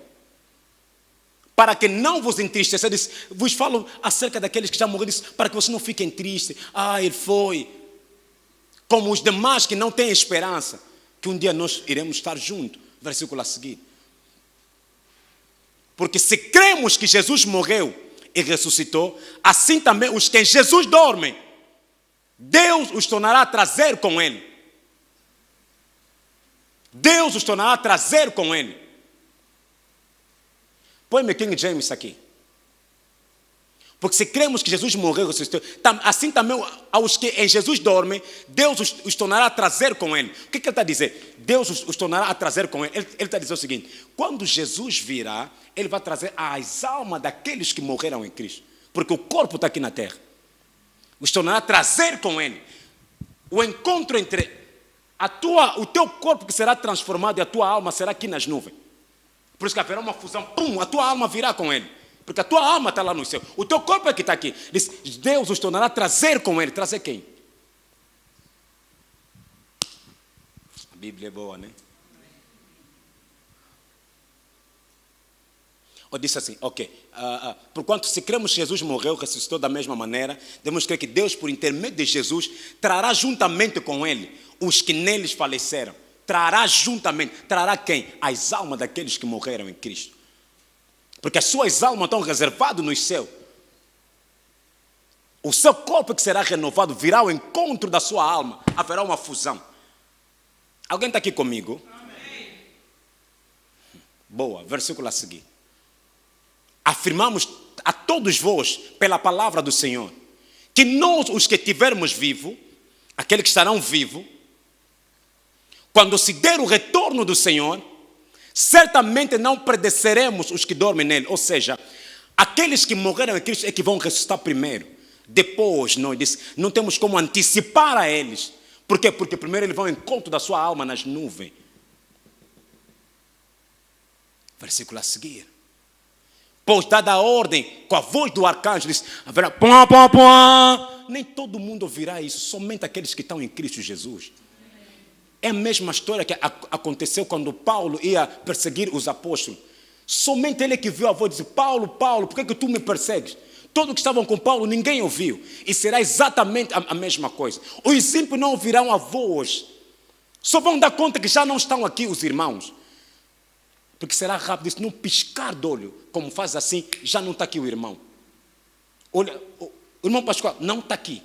Para que não vos entristeça, vos falo acerca daqueles que já morreram, para que vocês não fiquem tristes. Ele foi. Como os demais que não têm esperança, que um dia nós iremos estar juntos. Versículo a seguir. Porque se cremos que Jesus morreu e ressuscitou, assim também os que em Jesus dormem, Deus os tornará a trazer com Ele. Deus os tornará a trazer com Ele. Põe-me King James aqui. Porque se cremos que Jesus morreu e ressuscitou, assim também aos que em Jesus dormem, Deus os tornará a trazer com Ele. O que ele está a dizer? Deus os tornará a trazer com Ele. Ele está a dizer o seguinte: quando Jesus virá, Ele vai trazer as almas daqueles que morreram em Cristo. Porque o corpo está aqui na terra. Os tornará a trazer com Ele. O encontro entre o teu corpo que será transformado e a tua alma será aqui nas nuvens. Por isso que haverá uma fusão, pum, a tua alma virá com Ele. Porque a tua alma está lá no céu. O teu corpo é que está aqui. Diz, Deus os tornará a trazer com Ele. Trazer quem? A Bíblia é boa, né? Ou disse assim, ok. Porquanto se cremos que Jesus morreu, ressuscitou da mesma maneira, devemos crer que Deus, por intermédio de Jesus, trará juntamente com Ele os que neles faleceram. Trará juntamente. Trará quem? As almas daqueles que morreram em Cristo. Porque as suas almas estão reservadas nos céus. O seu corpo que será renovado virá ao encontro da sua alma. Haverá uma fusão. Alguém está aqui comigo? Amém. Boa, versículo a seguir. Afirmamos a todos vós, pela palavra do Senhor, que nós, os que tivermos vivo, aqueles que estarão vivos, quando se der o retorno do Senhor, certamente não predeceremos os que dormem nele. Ou seja, aqueles que morreram em Cristo é que vão ressuscitar primeiro. Depois, não temos como antecipar a eles. Por quê? Porque primeiro eles vão ao encontro da sua alma nas nuvens. Versículo a seguir. Pois dada a ordem, com a voz do arcanjo, diz, haverá pom, pom, pom. Nem todo mundo ouvirá isso, somente aqueles que estão em Cristo Jesus. É a mesma história que aconteceu quando Paulo ia perseguir os apóstolos. Somente ele que viu a voz e disse, Paulo, Paulo, por que tu me persegues? Todos que estavam com Paulo, ninguém ouviu. E será exatamente a mesma coisa. Os ímpios não ouvirão a voz. Só vão dar conta que já não estão aqui os irmãos. Porque será rápido, isso, num piscar de olho, como faz assim, já não está aqui o irmão. Olha, o irmão Pascoal não está aqui.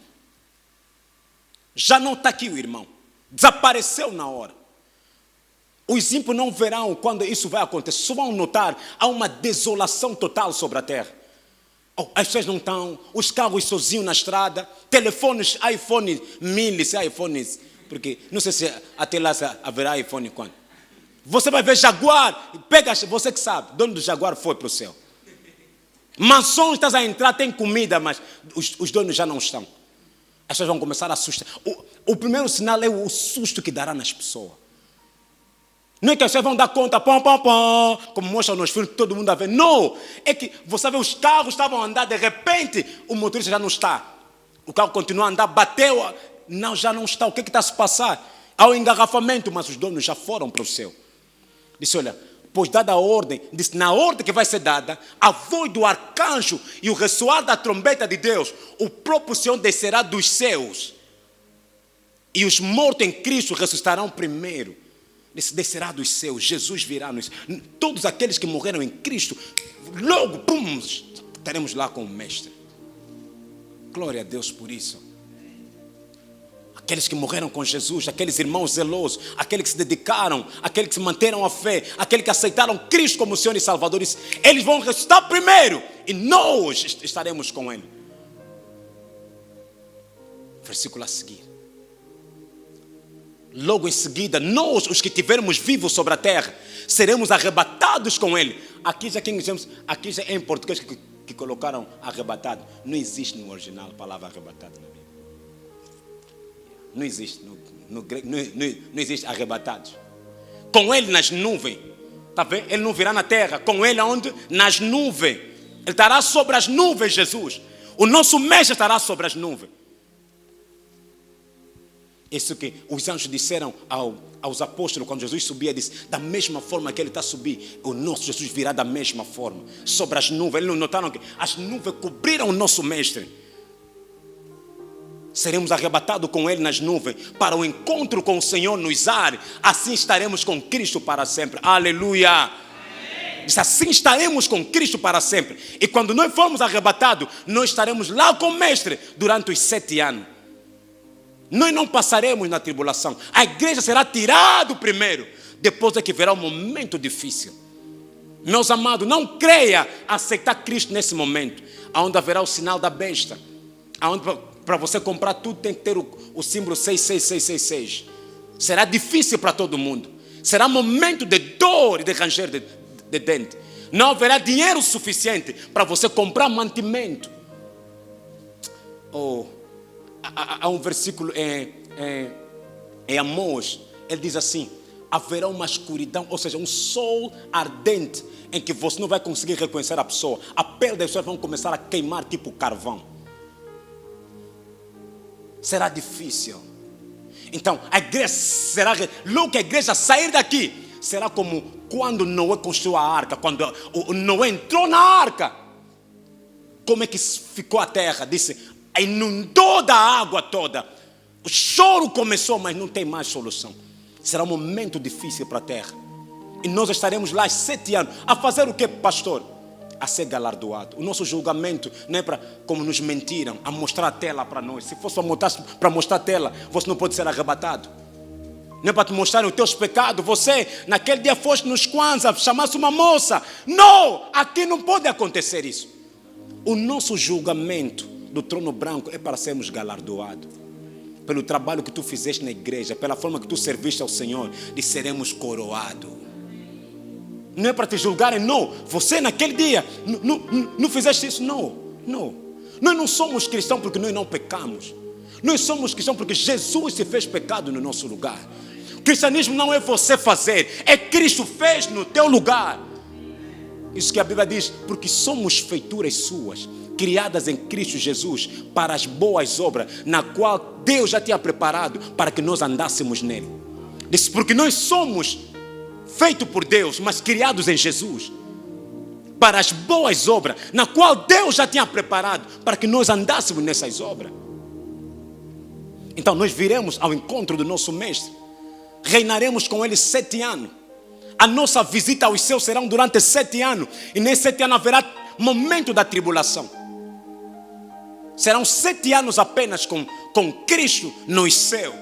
Já não está aqui o irmão. Desapareceu na hora. Os ímpios não verão quando isso vai acontecer. Só vão notar, há uma desolação total sobre a terra. As pessoas não estão, os carros sozinhos na estrada, telefones, iPhone 1000, iPhones, porque não sei se até lá haverá iPhone quando. Você vai ver Jaguar, pega, você que sabe, dono do Jaguar foi para o céu. Mansões, estás a entrar, tem comida, mas os donos já não estão. As pessoas vão começar a assustar. O primeiro sinal é o susto que dará nas pessoas. Não é que as pessoas vão dar conta, pom, pom, pom, como mostram nos filmes, todo mundo a ver. Não, é que você vê os carros estavam a andar, de repente o motorista já não está. O carro continua a andar, bateu, não, já não está. O que está a se passar? Há um engarrafamento, mas os donos já foram para o céu. Disse, olha, pois dada a ordem, disse, na ordem que vai ser dada, a voz do arcanjo e o ressoar da trombeta de Deus, o próprio Senhor descerá dos céus. E os mortos em Cristo ressuscitarão primeiro. Disse, descerá dos céus, Jesus virá. Todos aqueles que morreram em Cristo, logo, pum, estaremos lá com o Mestre. Glória a Deus por isso. Aqueles que morreram com Jesus, aqueles irmãos zelosos, aqueles que se dedicaram, aqueles que se manteram a fé, aqueles que aceitaram Cristo como Senhor e Salvador, eles vão ressuscitar primeiro e nós estaremos com Ele. Versículo a seguir. Logo em seguida, nós, os que tivermos vivos sobre a terra, seremos arrebatados com Ele aqui já em português que colocaram arrebatado. Não existe no original a palavra arrebatado na Bíblia. Não existe. No grego, não existe arrebatados. Com ele nas nuvens. Está vendo? Ele não virá na terra. Com ele aonde? Nas nuvens. Ele estará sobre as nuvens, Jesus. O nosso mestre estará sobre as nuvens. Isso que os anjos disseram aos apóstolos quando Jesus subia, disse, da mesma forma que ele está a subir, o nosso Jesus virá da mesma forma, sobre as nuvens. Eles não notaram que as nuvens cobriram o nosso mestre. Seremos arrebatados com ele nas nuvens para o encontro com o Senhor nos ares. Assim estaremos com Cristo para sempre. Aleluia. Diz, assim estaremos com Cristo para sempre. E quando nós formos arrebatados, nós estaremos lá com o mestre durante os 7 anos. Nós não passaremos na tribulação. A igreja será tirada primeiro. Depois é que virá um momento difícil. Meus amados, não creia aceitar Cristo nesse momento, onde haverá o sinal da besta. Onde para você comprar tudo tem que ter o símbolo 66666. Será difícil para todo mundo. Será momento de dor e de ranger de dente. Não haverá dinheiro suficiente para você comprar mantimento. Há um versículo em Amós, ele diz assim, haverá uma escuridão, ou seja, um sol ardente, em que você não vai conseguir reconhecer a pessoa. A pele das pessoas vão começar a queimar tipo carvão. Será difícil. Então, a igreja será, logo que a igreja sair daqui, será como quando Noé construiu a arca, quando o Noé entrou na arca. Como é que ficou a terra? Disse, inundou da água toda. O choro começou, mas não tem mais solução. Será um momento difícil para a terra. E nós estaremos lá 7 anos. A fazer o que, pastor? A ser galardoado. O nosso julgamento não é para, como nos mentiram, a mostrar a tela para nós. Se fosse para mostrar a tela, você não pode ser arrebatado. Não é para te mostrar os teus pecados. Você, naquele dia, foste nos Kwanzaa, chamasse uma moça. Não! Aqui não pode acontecer isso. O nosso julgamento do trono branco é para sermos galardoados. Pelo trabalho que tu fizeste na igreja, pela forma que tu serviste ao Senhor, de seremos coroados. Não é para te julgarem, não. Você naquele dia não fizeste isso, não. Nós não somos cristãos porque nós não pecamos. Nós somos cristãos porque Jesus se fez pecado no nosso lugar. O cristianismo não é você fazer, é Cristo fez no teu lugar. Isso que a Bíblia diz, porque somos feituras suas, criadas em Cristo Jesus para as boas obras, na qual Deus já tinha preparado para que nós andássemos nele. Diz, porque nós somos feitos por Deus, mas criados em Jesus para as boas obras, na qual Deus já tinha preparado para que nós andássemos nessas obras. Então nós viremos ao encontro do nosso mestre, reinaremos com ele 7 anos. A nossa visita aos céus será durante 7 anos, e nesses 7 anos haverá momento da tribulação. Serão 7 anos apenas com Cristo nos céus.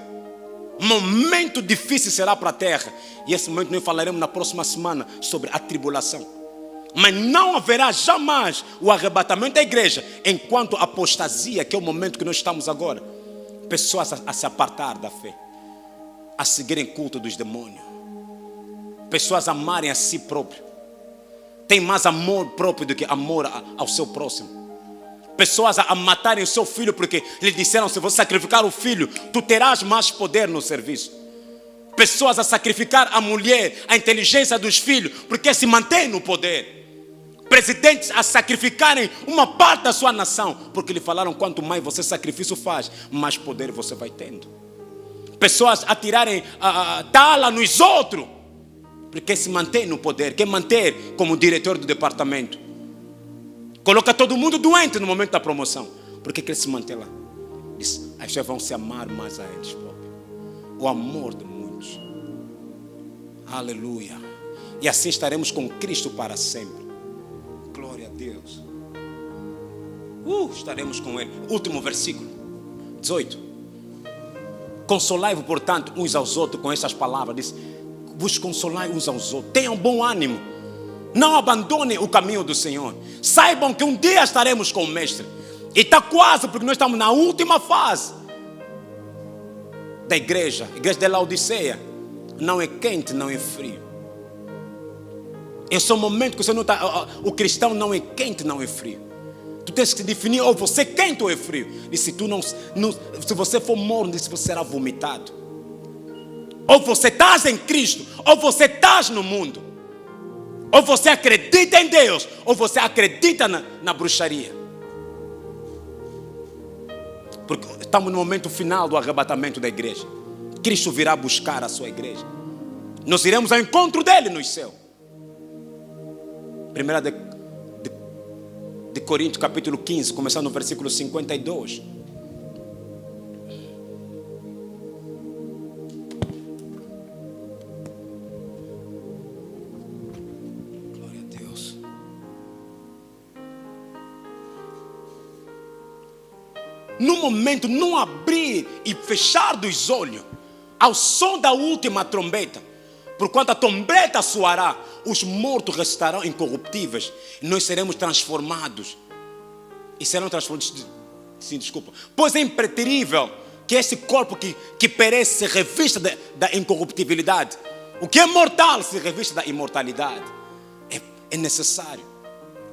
Momento difícil será para a terra. E esse momento nós falaremos na próxima semana sobre a tribulação. Mas não haverá jamais o arrebatamento da igreja enquanto a apostasia, que é o momento que nós estamos agora. Pessoas a se apartar da fé, a seguirem culto dos demônios. Pessoas a amarem a si próprio. Tem mais amor próprio do que amor ao seu próximo. Pessoas a matarem o seu filho porque lhe disseram, se você sacrificar o filho, tu terás mais poder no serviço. Pessoas a sacrificar a mulher, a inteligência dos filhos, porque se mantém no poder. Presidentes a sacrificarem uma parte da sua nação, porque lhe falaram, quanto mais você sacrifício faz, mais poder você vai tendo. Pessoas a tirarem tala nos outros, porque se mantém no poder, quer manter como diretor do departamento. Coloca todo mundo doente no momento da promoção. Por que ele se mantém lá? Diz, as pessoas vão se amar mais a eles próprios. O amor de muitos. Aleluia. E assim estaremos com Cristo para sempre. Glória a Deus. Estaremos com Ele. Último versículo 18. Consolai-vos, portanto, uns aos outros com estas palavras. Diz, vos consolai uns aos outros. Tenham bom ânimo. Não abandonem o caminho do Senhor. Saibam que um dia estaremos com o Mestre. E está quase, porque nós estamos na última fase da igreja. A igreja de Laodiceia não é quente, não é frio. Esse é o momento que você não está. O cristão não é quente, não é frio. Tu tens que definir ou você é quente ou é frio. E se você for morno, você será vomitado. Ou você estás em Cristo, ou você estás no mundo. Ou você acredita em Deus, ou você acredita na bruxaria. Porque estamos no momento final do arrebatamento da igreja. Cristo virá buscar a sua igreja. Nós iremos ao encontro dele no céu. 1 de Coríntios, capítulo 15, começando no versículo 52. Glória a Deus. No momento, não abrir e fechar dos olhos, ao som da última trombeta, porquanto a trombeta soará, os mortos restarão incorruptíveis, e nós seremos transformados. E serão transformados, sim, desculpa. Pois é impreterível que esse corpo que perece se revista da incorruptibilidade. O que é mortal se revista da imortalidade. É necessário.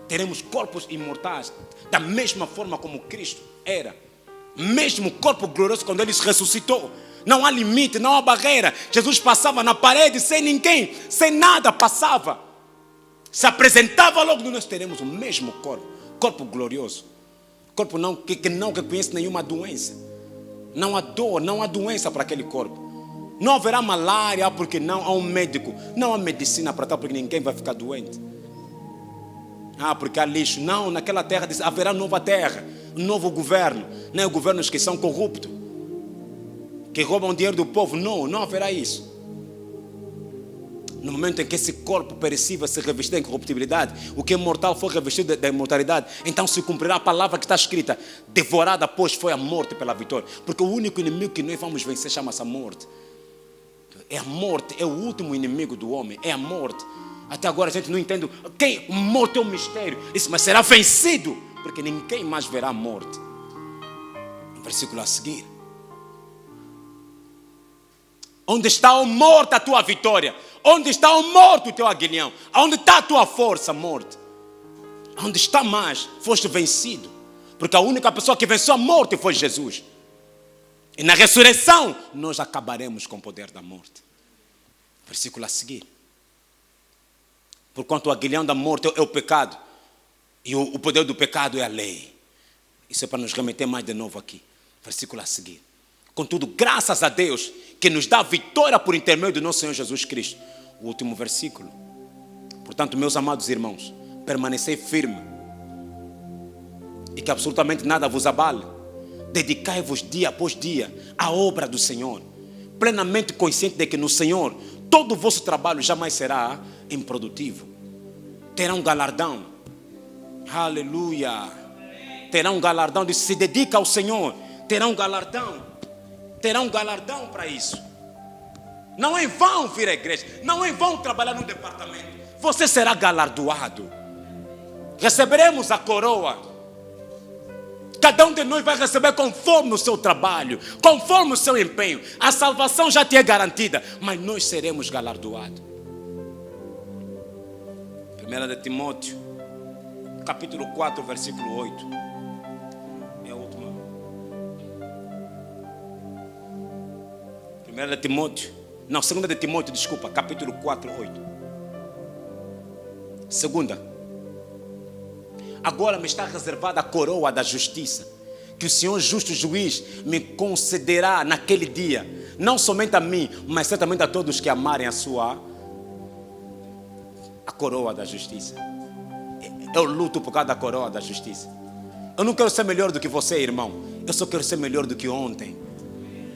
Teremos corpos imortais, da mesma forma como Cristo era. Mesmo corpo glorioso quando ele se ressuscitou. Não há limite, não há barreira. Jesus passava na parede sem ninguém, sem nada passava. Se apresentava logo, nós teremos o mesmo corpo glorioso. Corpo que não reconhece nenhuma doença. Não há dor, não há doença para aquele corpo. Não haverá malária porque não há um médico. Não há medicina para tal porque ninguém vai ficar doente. Porque há lixo. Não, naquela terra haverá nova terra, um novo governo. Não é governos que são corruptos, que roubam dinheiro do povo. Não haverá isso. No momento em que esse corpo perecível se revestir da incorruptibilidade, o que é mortal foi revestido da imortalidade, então se cumprirá a palavra que está escrita: devorada, pois, foi a morte pela vitória. Porque o único inimigo que nós vamos vencer chama-se a morte. É a morte, é o último inimigo do homem, é a morte. Até agora a gente não entende o morte é um mistério. Isso, mas será vencido, porque ninguém mais verá a morte. No versículo a seguir: onde está o morto a tua vitória? Onde está o morto o teu aguilhão? Onde está a tua força, morte? Onde está mais? Foste vencido. Porque a única pessoa que venceu a morte foi Jesus. E na ressurreição nós acabaremos com o poder da morte. Versículo a seguir: porquanto o aguilhão da morte é o pecado, e o poder do pecado é a lei. Isso é para nos remeter mais de novo aqui. Versículo a seguir: contudo, graças a Deus que nos dá vitória por intermédio do nosso Senhor Jesus Cristo. O último versículo: portanto, meus amados irmãos, permanecei firme e que absolutamente nada vos abale. Dedicai-vos dia após dia à obra do Senhor, plenamente consciente de que no Senhor todo o vosso trabalho jamais será improdutivo. Terá um galardão. Aleluia. Terá um galardão. Se dedica ao Senhor, terá um galardão. Terá um galardão para isso. Não é em vão vir à igreja, não é em vão trabalhar no departamento. Você será galardoado. Receberemos a coroa. Cada um de nós vai receber conforme o seu trabalho, conforme o seu empenho. A salvação já te é garantida, mas nós seremos galardoados. 1 de Timóteo, capítulo 4, versículo 8. É a última. 2 de Timóteo, desculpa, capítulo 4, 8. Segunda: agora me está reservada a coroa da justiça, que o Senhor justo juiz me concederá naquele dia, não somente a mim, mas certamente a todos que amarem a coroa da justiça. Eu luto por causa da coroa da justiça. Eu não quero ser melhor do que você, irmão. Eu só quero ser melhor do que ontem.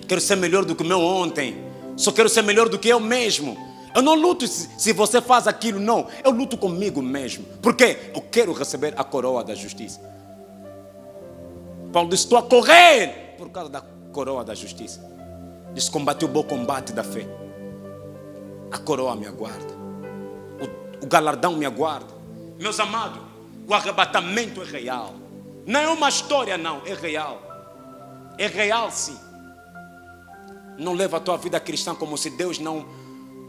Quero ser melhor do que o meu ontem. Só quero ser melhor do que eu mesmo. Eu não luto se você faz aquilo, não. Eu luto comigo mesmo. Por quê? Eu quero receber a coroa da justiça. Paulo disse: estou a correr por causa da coroa da justiça. Diz: combati o bom combate da fé. A coroa me aguarda. O galardão me aguarda. Meus amados, o arrebatamento é real. Não é uma história, não. É real. É real, sim. Não leva a tua vida cristã como se Deus não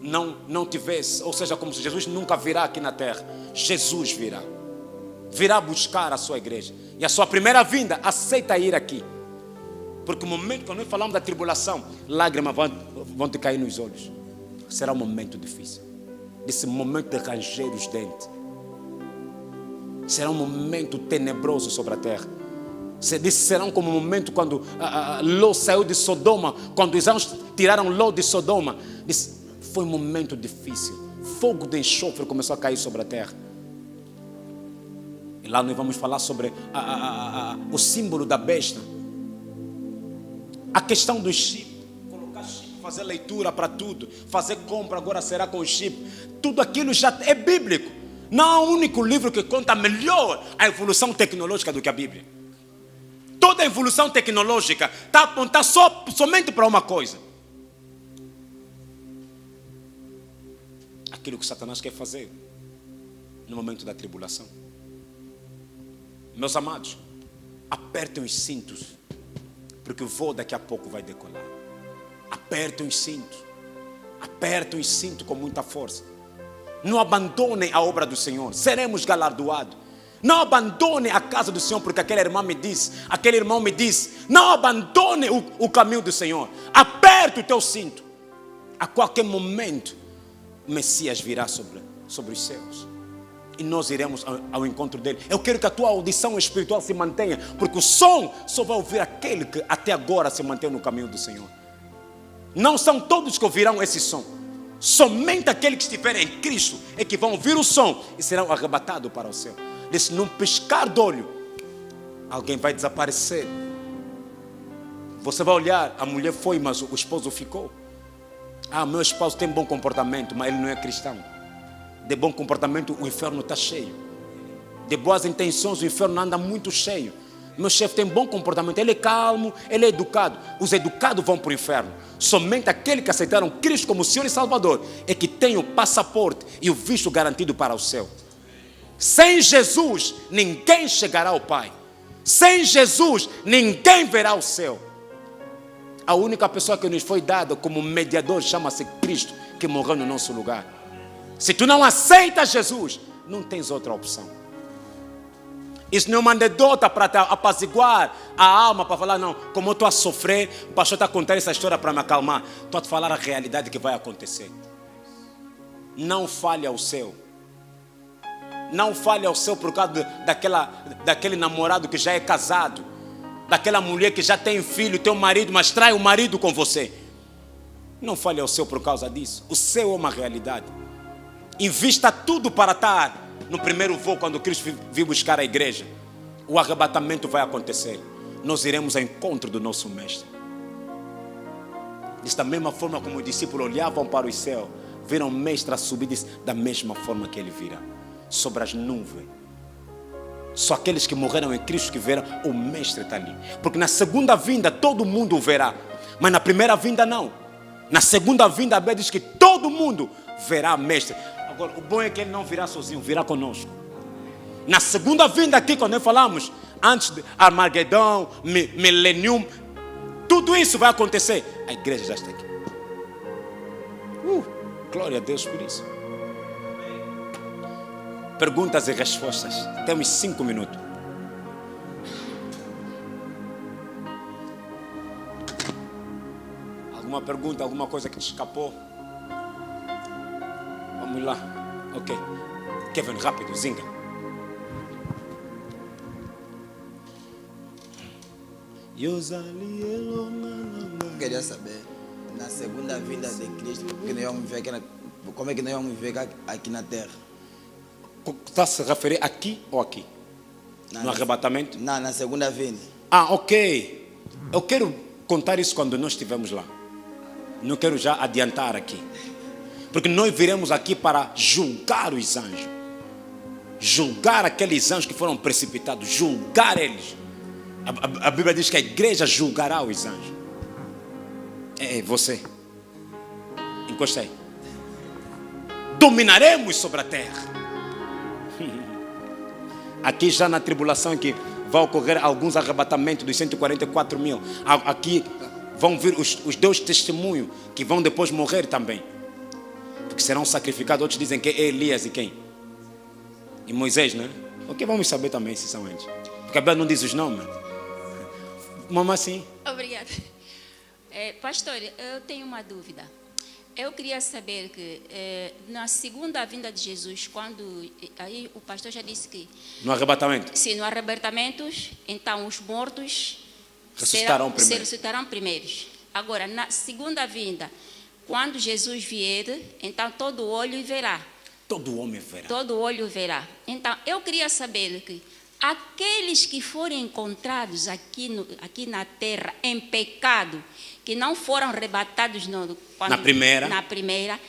não tivesse, ou seja, como se Jesus nunca virá aqui na terra, Jesus virá buscar a sua igreja. E a sua primeira vinda, aceita ir aqui. Porque o momento, quando nós falamos da tribulação, lágrimas vão te cair nos olhos. Será um momento difícil. Esse momento de ranger os dentes. Será um momento tenebroso sobre a terra. Será como um momento quando Ló saiu de Sodoma, quando os anjos tiraram Ló de Sodoma. Foi um momento difícil. Fogo de enxofre começou a cair sobre a terra. E lá nós vamos falar sobre o símbolo da besta. A questão do chip. Colocar chip, fazer leitura para tudo. Fazer compra agora será com chip. Tudo aquilo já é bíblico. Não há um único livro que conta melhor a evolução tecnológica do que a Bíblia. Toda a evolução tecnológica está apontada somente para uma coisa. Aquilo que Satanás quer fazer no momento da tribulação. Meus amados, apertem os cintos, porque o voo daqui a pouco vai decolar. Apertem os cintos. Apertem os cintos com muita força. Não abandonem a obra do Senhor. Seremos galardoados. Não abandone a casa do Senhor, porque aquele irmão me disse, não abandone o caminho do Senhor. Aperte o teu cinto. A qualquer momento, o Messias virá sobre os céus. E nós iremos ao encontro dele. Eu quero que a tua audição espiritual se mantenha, porque o som só vai ouvir aquele que até agora se mantém no caminho do Senhor. Não são todos que ouvirão esse som. Somente aqueles que estiverem em Cristo é que vão ouvir o som e serão arrebatados para o céu. Disse, num piscar de olho, alguém vai desaparecer. Você vai olhar, a mulher foi, mas o esposo ficou. Meu esposo tem bom comportamento, mas ele não é cristão. De bom comportamento, o inferno está cheio. De boas intenções, o inferno anda muito cheio. Meu chefe tem bom comportamento, ele é calmo, ele é educado. Os educados vão para o inferno. Somente aqueles que aceitaram Cristo como Senhor e Salvador é que tem o passaporte e o visto garantido para o céu. Sem Jesus, ninguém chegará ao Pai. Sem Jesus, ninguém verá o céu. A única pessoa que nos foi dada como mediador chama-se Cristo, que morreu no nosso lugar. Se tu não aceitas Jesus, não tens outra opção. Isso não é uma anedota para te apaziguar a alma, para falar, não, como eu estou a sofrer, o pastor está a contar essa história para me acalmar. Estou a te falar a realidade que vai acontecer. Não falhe ao céu. Não falhe ao céu por causa daquele namorado que já é casado. Daquela mulher que já tem filho, tem um marido, mas trai o marido com você. Não falhe ao céu por causa disso. O céu é uma realidade. Invista tudo para estar no primeiro voo, quando Cristo vir buscar a igreja. O arrebatamento vai acontecer. Nós iremos ao encontro do nosso mestre. Da mesma forma como os discípulos olhavam para o céu, viram o mestre a subir, da mesma forma que ele virá, sobre as nuvens. Só aqueles que morreram em Cristo que verão, o mestre está ali. Porque na segunda vinda todo mundo o verá, mas na primeira vinda não. Na segunda vinda a Bíblia diz que todo mundo verá o mestre. Agora, o bom é que ele não virá sozinho, virá conosco. Na segunda vinda aqui, quando nós falamos, antes de Armagedão, Millennium, tudo isso vai acontecer. A igreja já está aqui. Glória a Deus por isso. Perguntas e respostas. Temos 5 minutos. Alguma pergunta, alguma coisa que te escapou? Vamos lá. Ok. Kevin, rápido, zinga. Queria saber, na segunda vinda de Cristo, como é que nós vamos ver aqui na terra? Está a se referir aqui ou aqui? No arrebatamento? Não, na segunda vinda. Ok. Eu quero contar isso quando nós estivermos lá. Não quero já adiantar aqui. Porque nós viremos aqui para julgar os anjos. Julgar aqueles anjos que foram precipitados. Julgar eles. A Bíblia diz que a igreja julgará os anjos. Você. Encostei. Dominaremos sobre a terra. Aqui já na tribulação que vai ocorrer alguns arrebatamentos dos 144 mil. Aqui vão vir os 2 testemunhos que vão depois morrer também. Porque serão sacrificados. Outros dizem que é Elias e quem? E Moisés, né? Ok, vamos saber também se são eles. Porque a Bíblia não diz os nomes. Mamãe, sim. Obrigada. Pastor, eu tenho uma dúvida. Eu queria saber que na segunda vinda de Jesus, quando aí o pastor já disse que No arrebatamento. se no arrebatamento, então os mortos ressuscitarão primeiros. Agora, na segunda vinda, quando Jesus vier, então todo olho verá. Todo homem verá. Todo olho verá. Então, eu queria saber que aqueles que forem encontrados aqui na terra em pecado, que não foram arrebatados na primeira,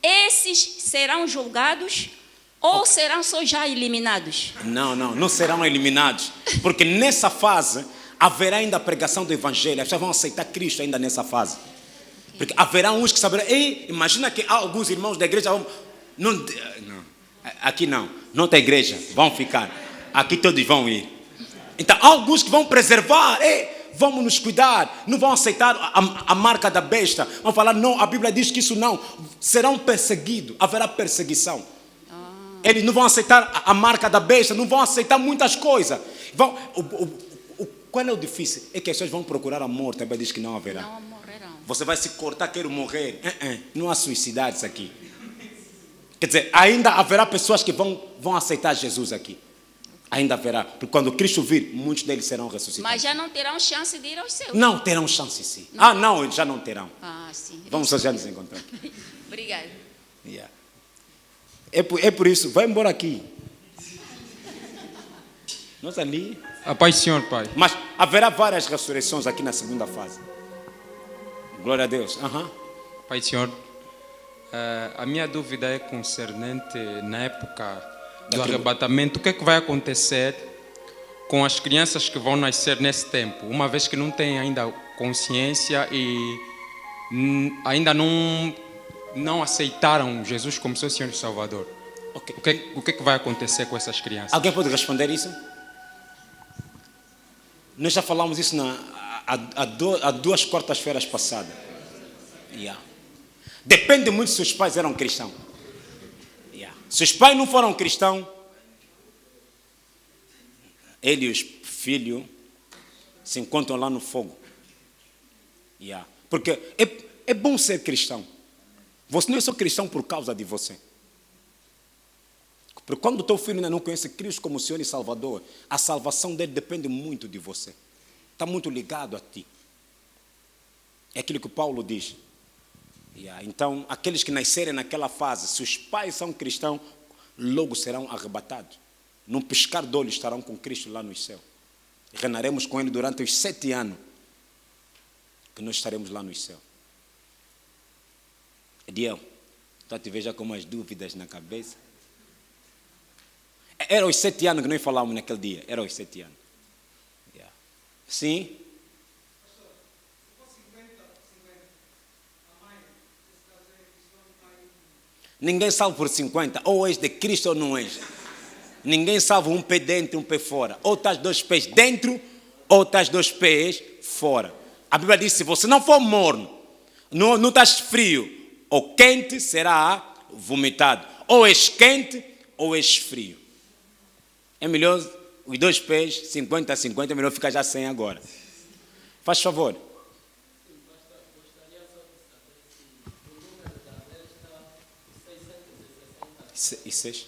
esses serão julgados ou serão só já eliminados? Não serão eliminados. Porque nessa fase haverá ainda a pregação do Evangelho. As pessoas vão aceitar Cristo ainda nessa fase. Porque haverá uns que saberão. Imagina que alguns irmãos da igreja vão. Não, aqui não tem igreja, vão ficar. Aqui todos vão ir. Então, alguns que vão preservar, vamos nos cuidar, não vão aceitar a marca da besta. Vão falar, não, a Bíblia diz que isso não. Serão perseguidos, haverá perseguição. Eles não vão aceitar a marca da besta, não vão aceitar muitas coisas. Qual é o difícil? É que as pessoas vão procurar a morte, a Bíblia diz que não haverá. Não morrerão. Você vai se cortar, quero morrer. Não há suicidades aqui. Quer dizer, ainda haverá pessoas que vão aceitar Jesus aqui. Ainda haverá. Porque quando Cristo vir, muitos deles serão ressuscitados. Mas já não terão chance de ir aos céus. Não terão chance, sim. Não, já não terão. Sim. Vamos já nos encontrar. Obrigada. Yeah. É por isso, vai embora aqui. Nós ali. A paz, Senhor, Pai. Mas haverá várias ressurreições aqui na segunda fase. Glória a Deus. Pai, Senhor, a minha dúvida é concernente na época do arrebatamento. O que é que vai acontecer com as crianças que vão nascer nesse tempo? Uma vez que não têm ainda consciência e ainda não aceitaram Jesus como seu Senhor e Salvador. Okay. O que é que vai acontecer com essas crianças? Alguém pode responder isso? Nós já falamos isso há 2 quartas-feiras passadas. Yeah. Depende muito se os pais eram cristãos. Yeah. Se os pais não foram cristãos, ele e os filhos se encontram lá no fogo. Yeah. Porque é bom ser cristão. Você não é só cristão por causa de você. Porque quando o teu filho ainda não conhece Cristo como Senhor e Salvador, a salvação dele depende muito de você. Está muito ligado a ti. É aquilo que Paulo diz. Então, aqueles que nascerem naquela fase, se os pais são cristãos, logo serão arrebatados. Num piscar de olhos estarão com Cristo lá no céu. Reinaremos com ele durante os 7 anos que nós estaremos lá no céu. Ediel, tu te veja com umas dúvidas na cabeça. Era os 7 anos que nós falávamos naquele dia. Era os 7 anos. Yeah. Sim? Ninguém salva por 50. Ou és de Cristo ou não és. Ninguém salva um pé dentro e um pé fora. Ou estás 2 pés dentro, ou estás 2 pés fora. A Bíblia diz, se você não for morno, não estás frio ou quente, será vomitado. Ou és quente, ou és frio. É melhor os 2 pés, 50 a 50, é melhor ficar já sem agora. Faz favor. E 6?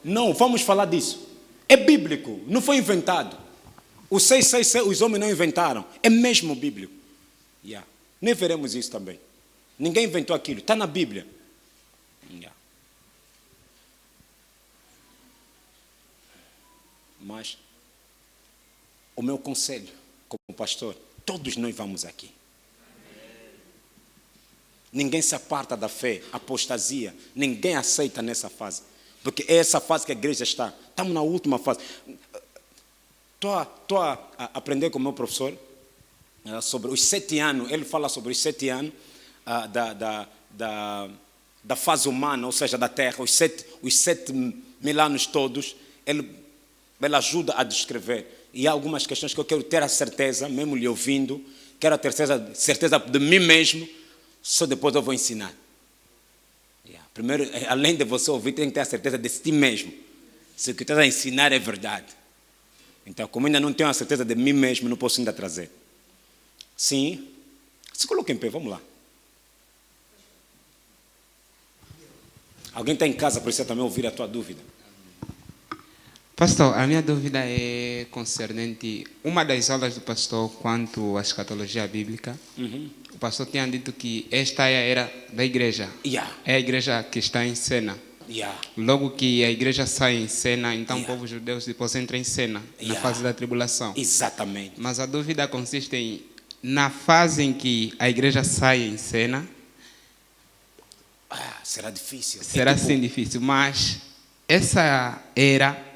Não, vamos falar disso. É bíblico, não foi inventado. O 666 os homens não inventaram. É mesmo bíblico. Yeah. Nem veremos isso também. Ninguém inventou aquilo, está na Bíblia. Yeah. Mas o meu conselho como pastor, todos nós vamos aqui. Ninguém se aparta da fé, apostasia, ninguém aceita nessa fase. Porque é essa fase que a igreja está. Estamos na última fase. Estou a aprender com o meu professor sobre os 7 anos. Ele fala sobre os 7 anos da fase humana, ou seja, da Terra, os 7 mil anos todos. Ele ajuda a descrever. E há algumas questões que eu quero ter a certeza, mesmo lhe ouvindo, quero ter certeza de mim mesmo, Só depois eu vou ensinar. Primeiro, além de você ouvir, tem que ter a certeza de si mesmo. Se o que estás a ensinar é verdade. Então, como ainda não tenho a certeza de mim mesmo, não posso ainda trazer. Sim. Se coloca em pé, vamos lá. Alguém está em casa, precisa também ouvir a tua dúvida. Pastor, a minha dúvida é concernente uma das aulas do pastor quanto à escatologia bíblica. O pastor tinha dito que esta é a era da igreja. É a igreja que está em cena. Logo que a igreja sai em cena, então o povo judeu depois entra em cena, na fase da tribulação. Exatamente. Mas a dúvida consiste em, na fase em que a igreja sai em cena, será difícil. Será sim difícil, mas essa era,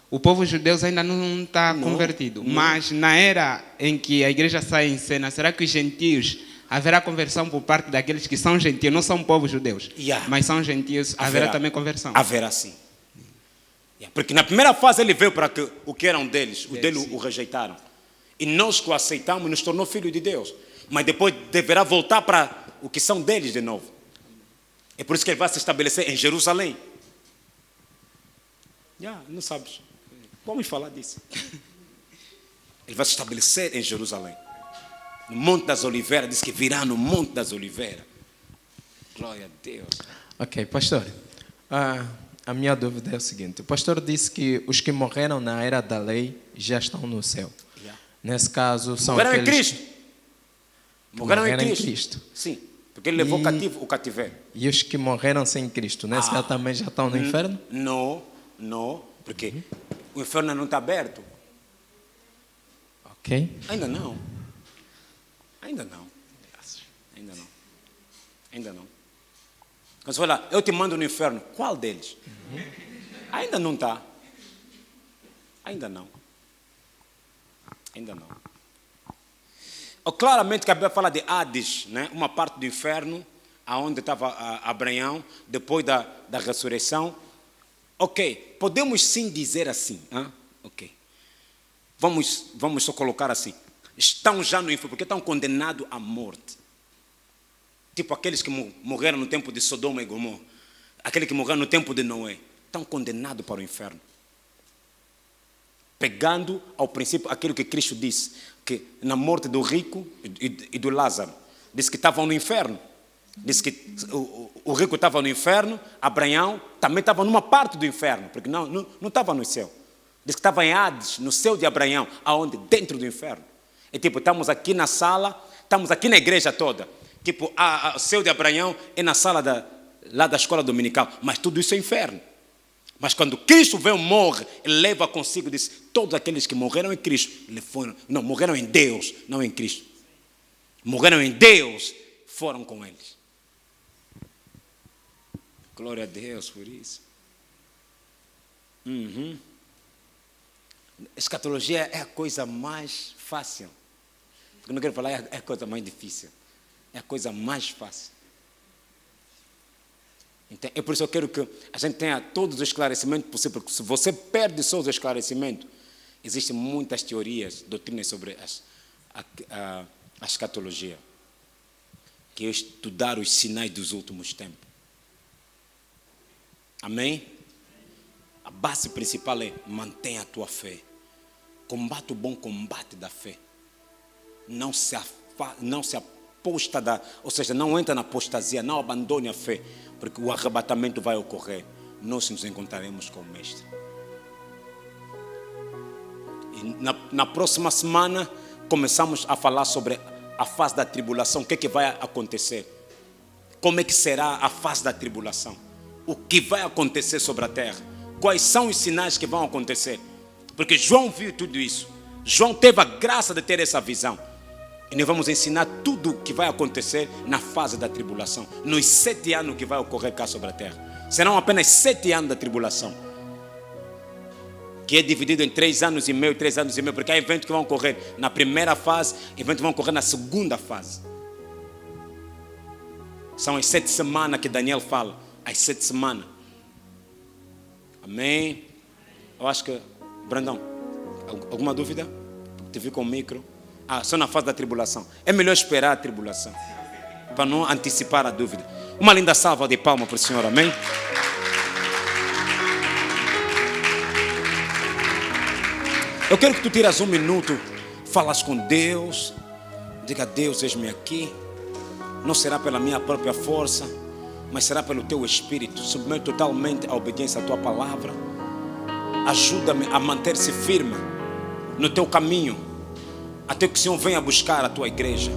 o povo judeu ainda não está convertido. Mas na era em que a igreja sai em cena, será que os gentios, haverá conversão por parte daqueles que são gentios, não são povos judeus, mas são gentios, haverá também conversão? Haverá sim. Porque na primeira fase ele veio para que o que eram deles, os deles o rejeitaram. E nós que o aceitamos nos tornou filho de Deus. Mas depois deverá voltar para o que são deles de novo. É por isso que ele vai se estabelecer em Jerusalém. Não sabes. Vamos falar disso. Ele vai se estabelecer em Jerusalém. No Monte das Oliveiras. Diz que virá no Monte das Oliveiras. Glória a Deus. Ok, pastor. A minha dúvida é o seguinte. O pastor disse que os que morreram na era da lei já estão no céu. Nesse caso, são morreram aqueles... em Cristo. Morreram em em Cristo. Sim. Porque ele levou o cativeiro. E os que morreram sem Cristo, nesse caso também já estão no inferno? Não, porque o inferno não está aberto. Ok. Ainda não. Quando você fala, eu te mando no inferno, qual deles? Ainda não está. Ainda não. Claramente que a Bíblia fala de Hades, né? Uma parte do inferno, aonde estava Abraão, depois da ressurreição. Ok, podemos sim dizer assim. Ok. Vamos só colocar assim. Estão já no inferno, porque estão condenados à morte. Tipo aqueles que morreram no tempo de Sodoma e Gomorra. Aqueles que morreram no tempo de Noé. Estão condenados para o inferno. Pegando ao princípio aquilo que Cristo disse, que na morte do rico e do Lázaro, disse que estavam no inferno. Disse que o rico estava no inferno, Abraão também estava numa parte do inferno, porque não estava no céu. Disse que estava em Hades, no céu de Abraão, aonde? Dentro do inferno. É tipo, estamos aqui na sala, estamos aqui na igreja toda. Tipo, o céu de Abraão é na sala lá da escola dominical, mas tudo isso é inferno. Mas quando Cristo vem, morre, ele leva consigo, diz, todos aqueles que morreram em Cristo, morreram em Deus, não em Cristo. Morreram em Deus, foram com eles. Glória a Deus por isso. Escatologia é a coisa mais fácil. Eu não quero falar, é a coisa mais difícil. É a coisa mais fácil. Então, é por isso que eu quero que a gente tenha todos os esclarecimentos possíveis, porque se você perde só os esclarecimentos, existem muitas teorias, doutrinas sobre a escatologia, que é estudar os sinais dos últimos tempos. Amém? A base principal é mantenha a tua fé. Combate o bom combate da fé. Não se aposta ou seja, não entra na apostasia, não abandone a fé, porque o arrebatamento vai ocorrer. Nós nos encontraremos com o Mestre. E na próxima semana começamos a falar sobre a fase da tribulação. O que vai acontecer? Como é que será a fase da tribulação? O que vai acontecer sobre a terra? Quais são os sinais que vão acontecer? Porque João viu tudo isso. João teve a graça de ter essa visão. E nós vamos ensinar tudo o que vai acontecer na fase da tribulação. Nos 7 anos que vai ocorrer cá sobre a terra. Serão apenas 7 anos da tribulação. Que é dividido em 3 anos e meio, 3 anos e meio. Porque há eventos que vão ocorrer na primeira fase, eventos que vão ocorrer na segunda fase. São as 7 semanas que Daniel fala. As 7 semanas. Amém? Eu acho que... Brandão, alguma dúvida? Te vi com o micro. Só na fase da tribulação. É melhor esperar a tribulação. para não antecipar a dúvida. Uma linda salva de palmas para o Senhor, amém? Eu quero que tu tiras um minuto, falas com Deus, diga: Deus, eis-me aqui. Não será pela minha própria força, mas será pelo teu Espírito. Submeto totalmente a obediência à tua palavra. Ajuda-me a manter-se firme no teu caminho, até que o Senhor venha buscar a tua igreja.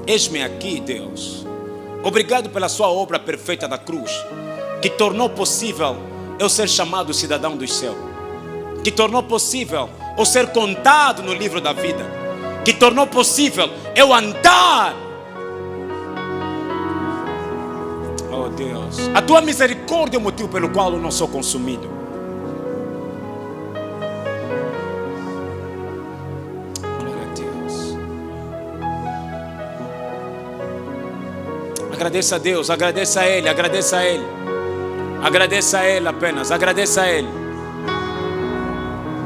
Eis-me aqui, Deus. Obrigado pela sua obra perfeita da cruz, que tornou possível eu ser chamado cidadão dos céus, que tornou possível eu ser contado no livro da vida, que tornou possível eu andar. Oh Deus, a tua misericórdia é o motivo pelo qual eu não sou consumido. Glória a Deus. Agradeça a Deus, agradeça a Ele, agradeça a Ele. Agradeça a Ele apenas, agradeça a Ele.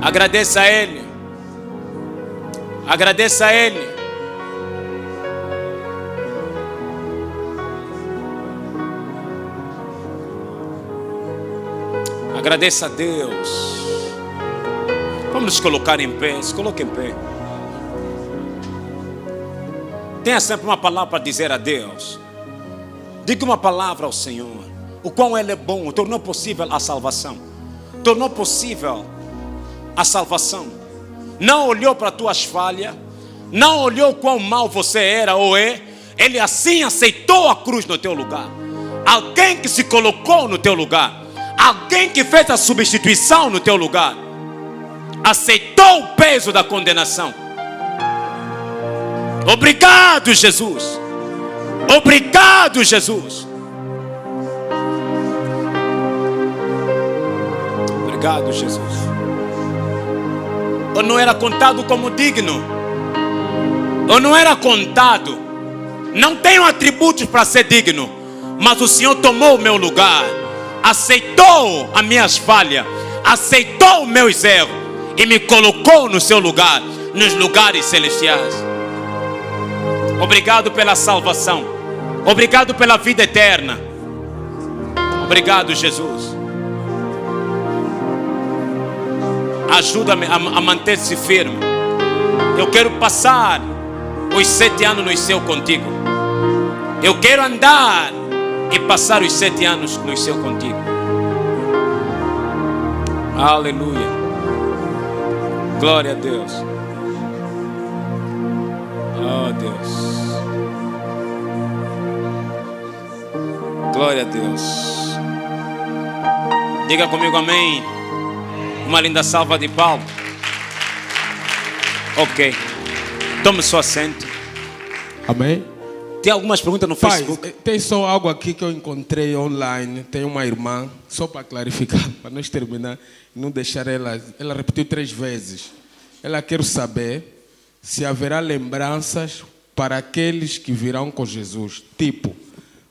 Agradeça a Ele. Agradeça a Ele. Agradeça a Deus. Vamos nos colocar em pé. Se coloque em pé. Tenha sempre uma palavra para dizer a Deus. Diga uma palavra ao Senhor. O quão Ele é bom. Tornou possível a salvação. Tornou possível a salvação. Não olhou para as tuas falhas. Não olhou quão mal você era ou é. Ele assim aceitou a cruz no teu lugar. Alguém que se colocou no teu lugar. Alguém que fez a substituição no teu lugar. Aceitou o peso da condenação. Obrigado, Jesus. Obrigado, Jesus. Obrigado, Jesus. Eu não era contado como digno. Eu não era contado. Não tenho atributos para ser digno. Mas o Senhor tomou o meu lugar. Aceitou as minhas falhas. Aceitou os meus erros. E me colocou no seu lugar. Nos lugares celestiais. Obrigado pela salvação. Obrigado pela vida eterna. Obrigado, Jesus. Ajuda-me a manter-se firme. Eu quero passar os 7 anos no céu contigo. Eu quero andar e passar os 7 anos no céu contigo. Aleluia. Glória a Deus. Oh Deus. Glória a Deus. Diga comigo amém. Uma linda salva de palmas. Ok. Tome seu assento. Amém. Tem algumas perguntas no Facebook? Tem só algo aqui que eu encontrei online. Tem uma irmã, só para clarificar, para nós terminar e não deixar ela repetiu 3 vezes. Ela quer saber se haverá lembranças para aqueles que virão com Jesus. Tipo,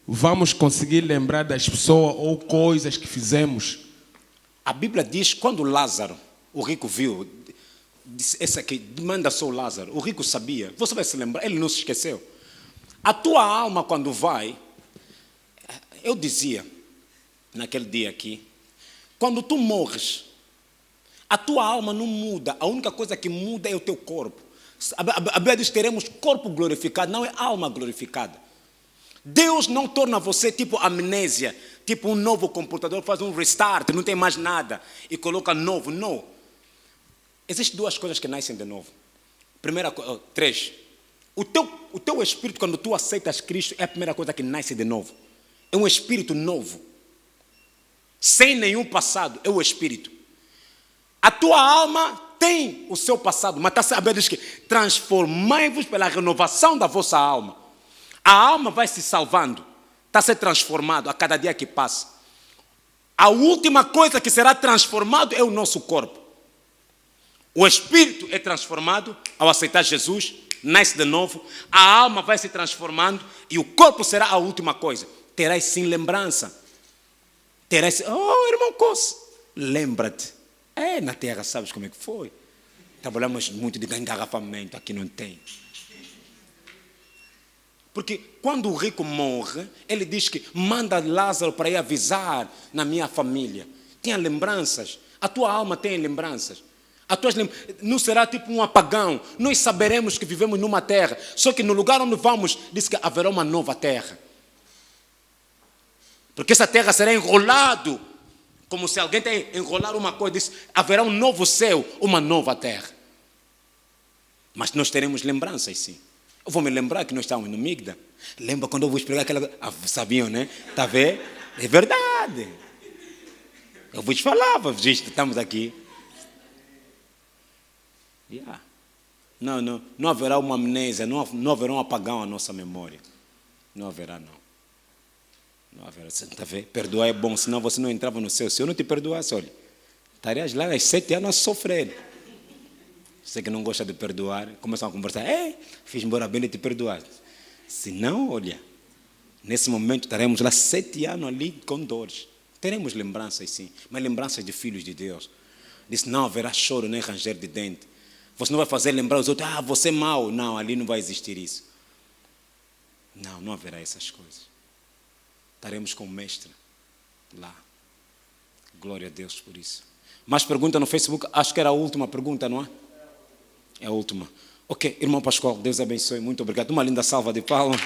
vamos conseguir lembrar das pessoas ou coisas que fizemos? A Bíblia diz, quando Lázaro, o rico viu, disse, esse aqui, manda só o Lázaro. O rico sabia, você vai se lembrar, ele não se esqueceu. A tua alma quando vai, eu dizia, naquele dia aqui, quando tu morres, a tua alma não muda, a única coisa que muda é o teu corpo. A Bíblia diz que teremos corpo glorificado, não é alma glorificada. Deus não torna você tipo amnésia, tipo um novo computador, faz um restart, não tem mais nada e coloca novo. Não. Existem 2 coisas que nascem de novo. Primeira, 3. O teu espírito, quando tu aceitas Cristo, é a primeira coisa que nasce de novo. É um espírito novo. Sem nenhum passado, é o espírito. A tua alma tem o seu passado, mas está sabendo que transformai-vos pela renovação da vossa alma. A alma vai se salvando, está se transformando a cada dia que passa. A última coisa que será transformado é o nosso corpo. O espírito é transformado ao aceitar Jesus, nasce de novo, a alma vai se transformando e o corpo será a última coisa. Terás sim lembrança. Terás, irmão Cosse, lembra-te. Na terra sabes como é que foi. Trabalhamos muito de engarrafamento, aqui não tem. Porque quando o rico morre, ele diz que manda Lázaro para ir avisar na minha família. Tinha lembranças. A tua alma tem lembranças. Não será tipo um apagão. Nós saberemos que vivemos numa terra. Só que no lugar onde vamos, diz que haverá uma nova terra. Porque essa terra será enrolado. Como se alguém tem enrolar uma coisa. Diz, haverá um novo céu, uma nova terra. Mas nós teremos lembranças, sim. Eu vou me lembrar que nós estávamos no Migda. Lembra quando eu vos pregar aquela... sabiam, né? Está a ver? É verdade. Eu vos falava, estamos aqui. Yeah. Não haverá uma amnésia, não haverá um apagão à nossa memória. Não haverá, não. Não haverá. Está a ver? Perdoar é bom, senão você não entrava no céu. Se eu não te perdoasse, olha, estarias lá às 7 anos a sofrer. Você que não gosta de perdoar, começam a conversar. Fiz embora bem de te perdoar. Se não, olha, nesse momento estaremos lá 7 anos ali com dores. Teremos lembranças, sim, mas lembranças de filhos de Deus. Disse, não haverá choro nem ranger de dente. Você não vai fazer lembrar os outros, você é mau. Não, ali não vai existir isso. Não haverá essas coisas. Estaremos com o mestre lá. Glória a Deus por isso. Mais pergunta no Facebook? Acho que era a última pergunta, não é? É a última. Ok, irmão Pascoal, Deus abençoe. Muito obrigado. Uma linda salva de palmas.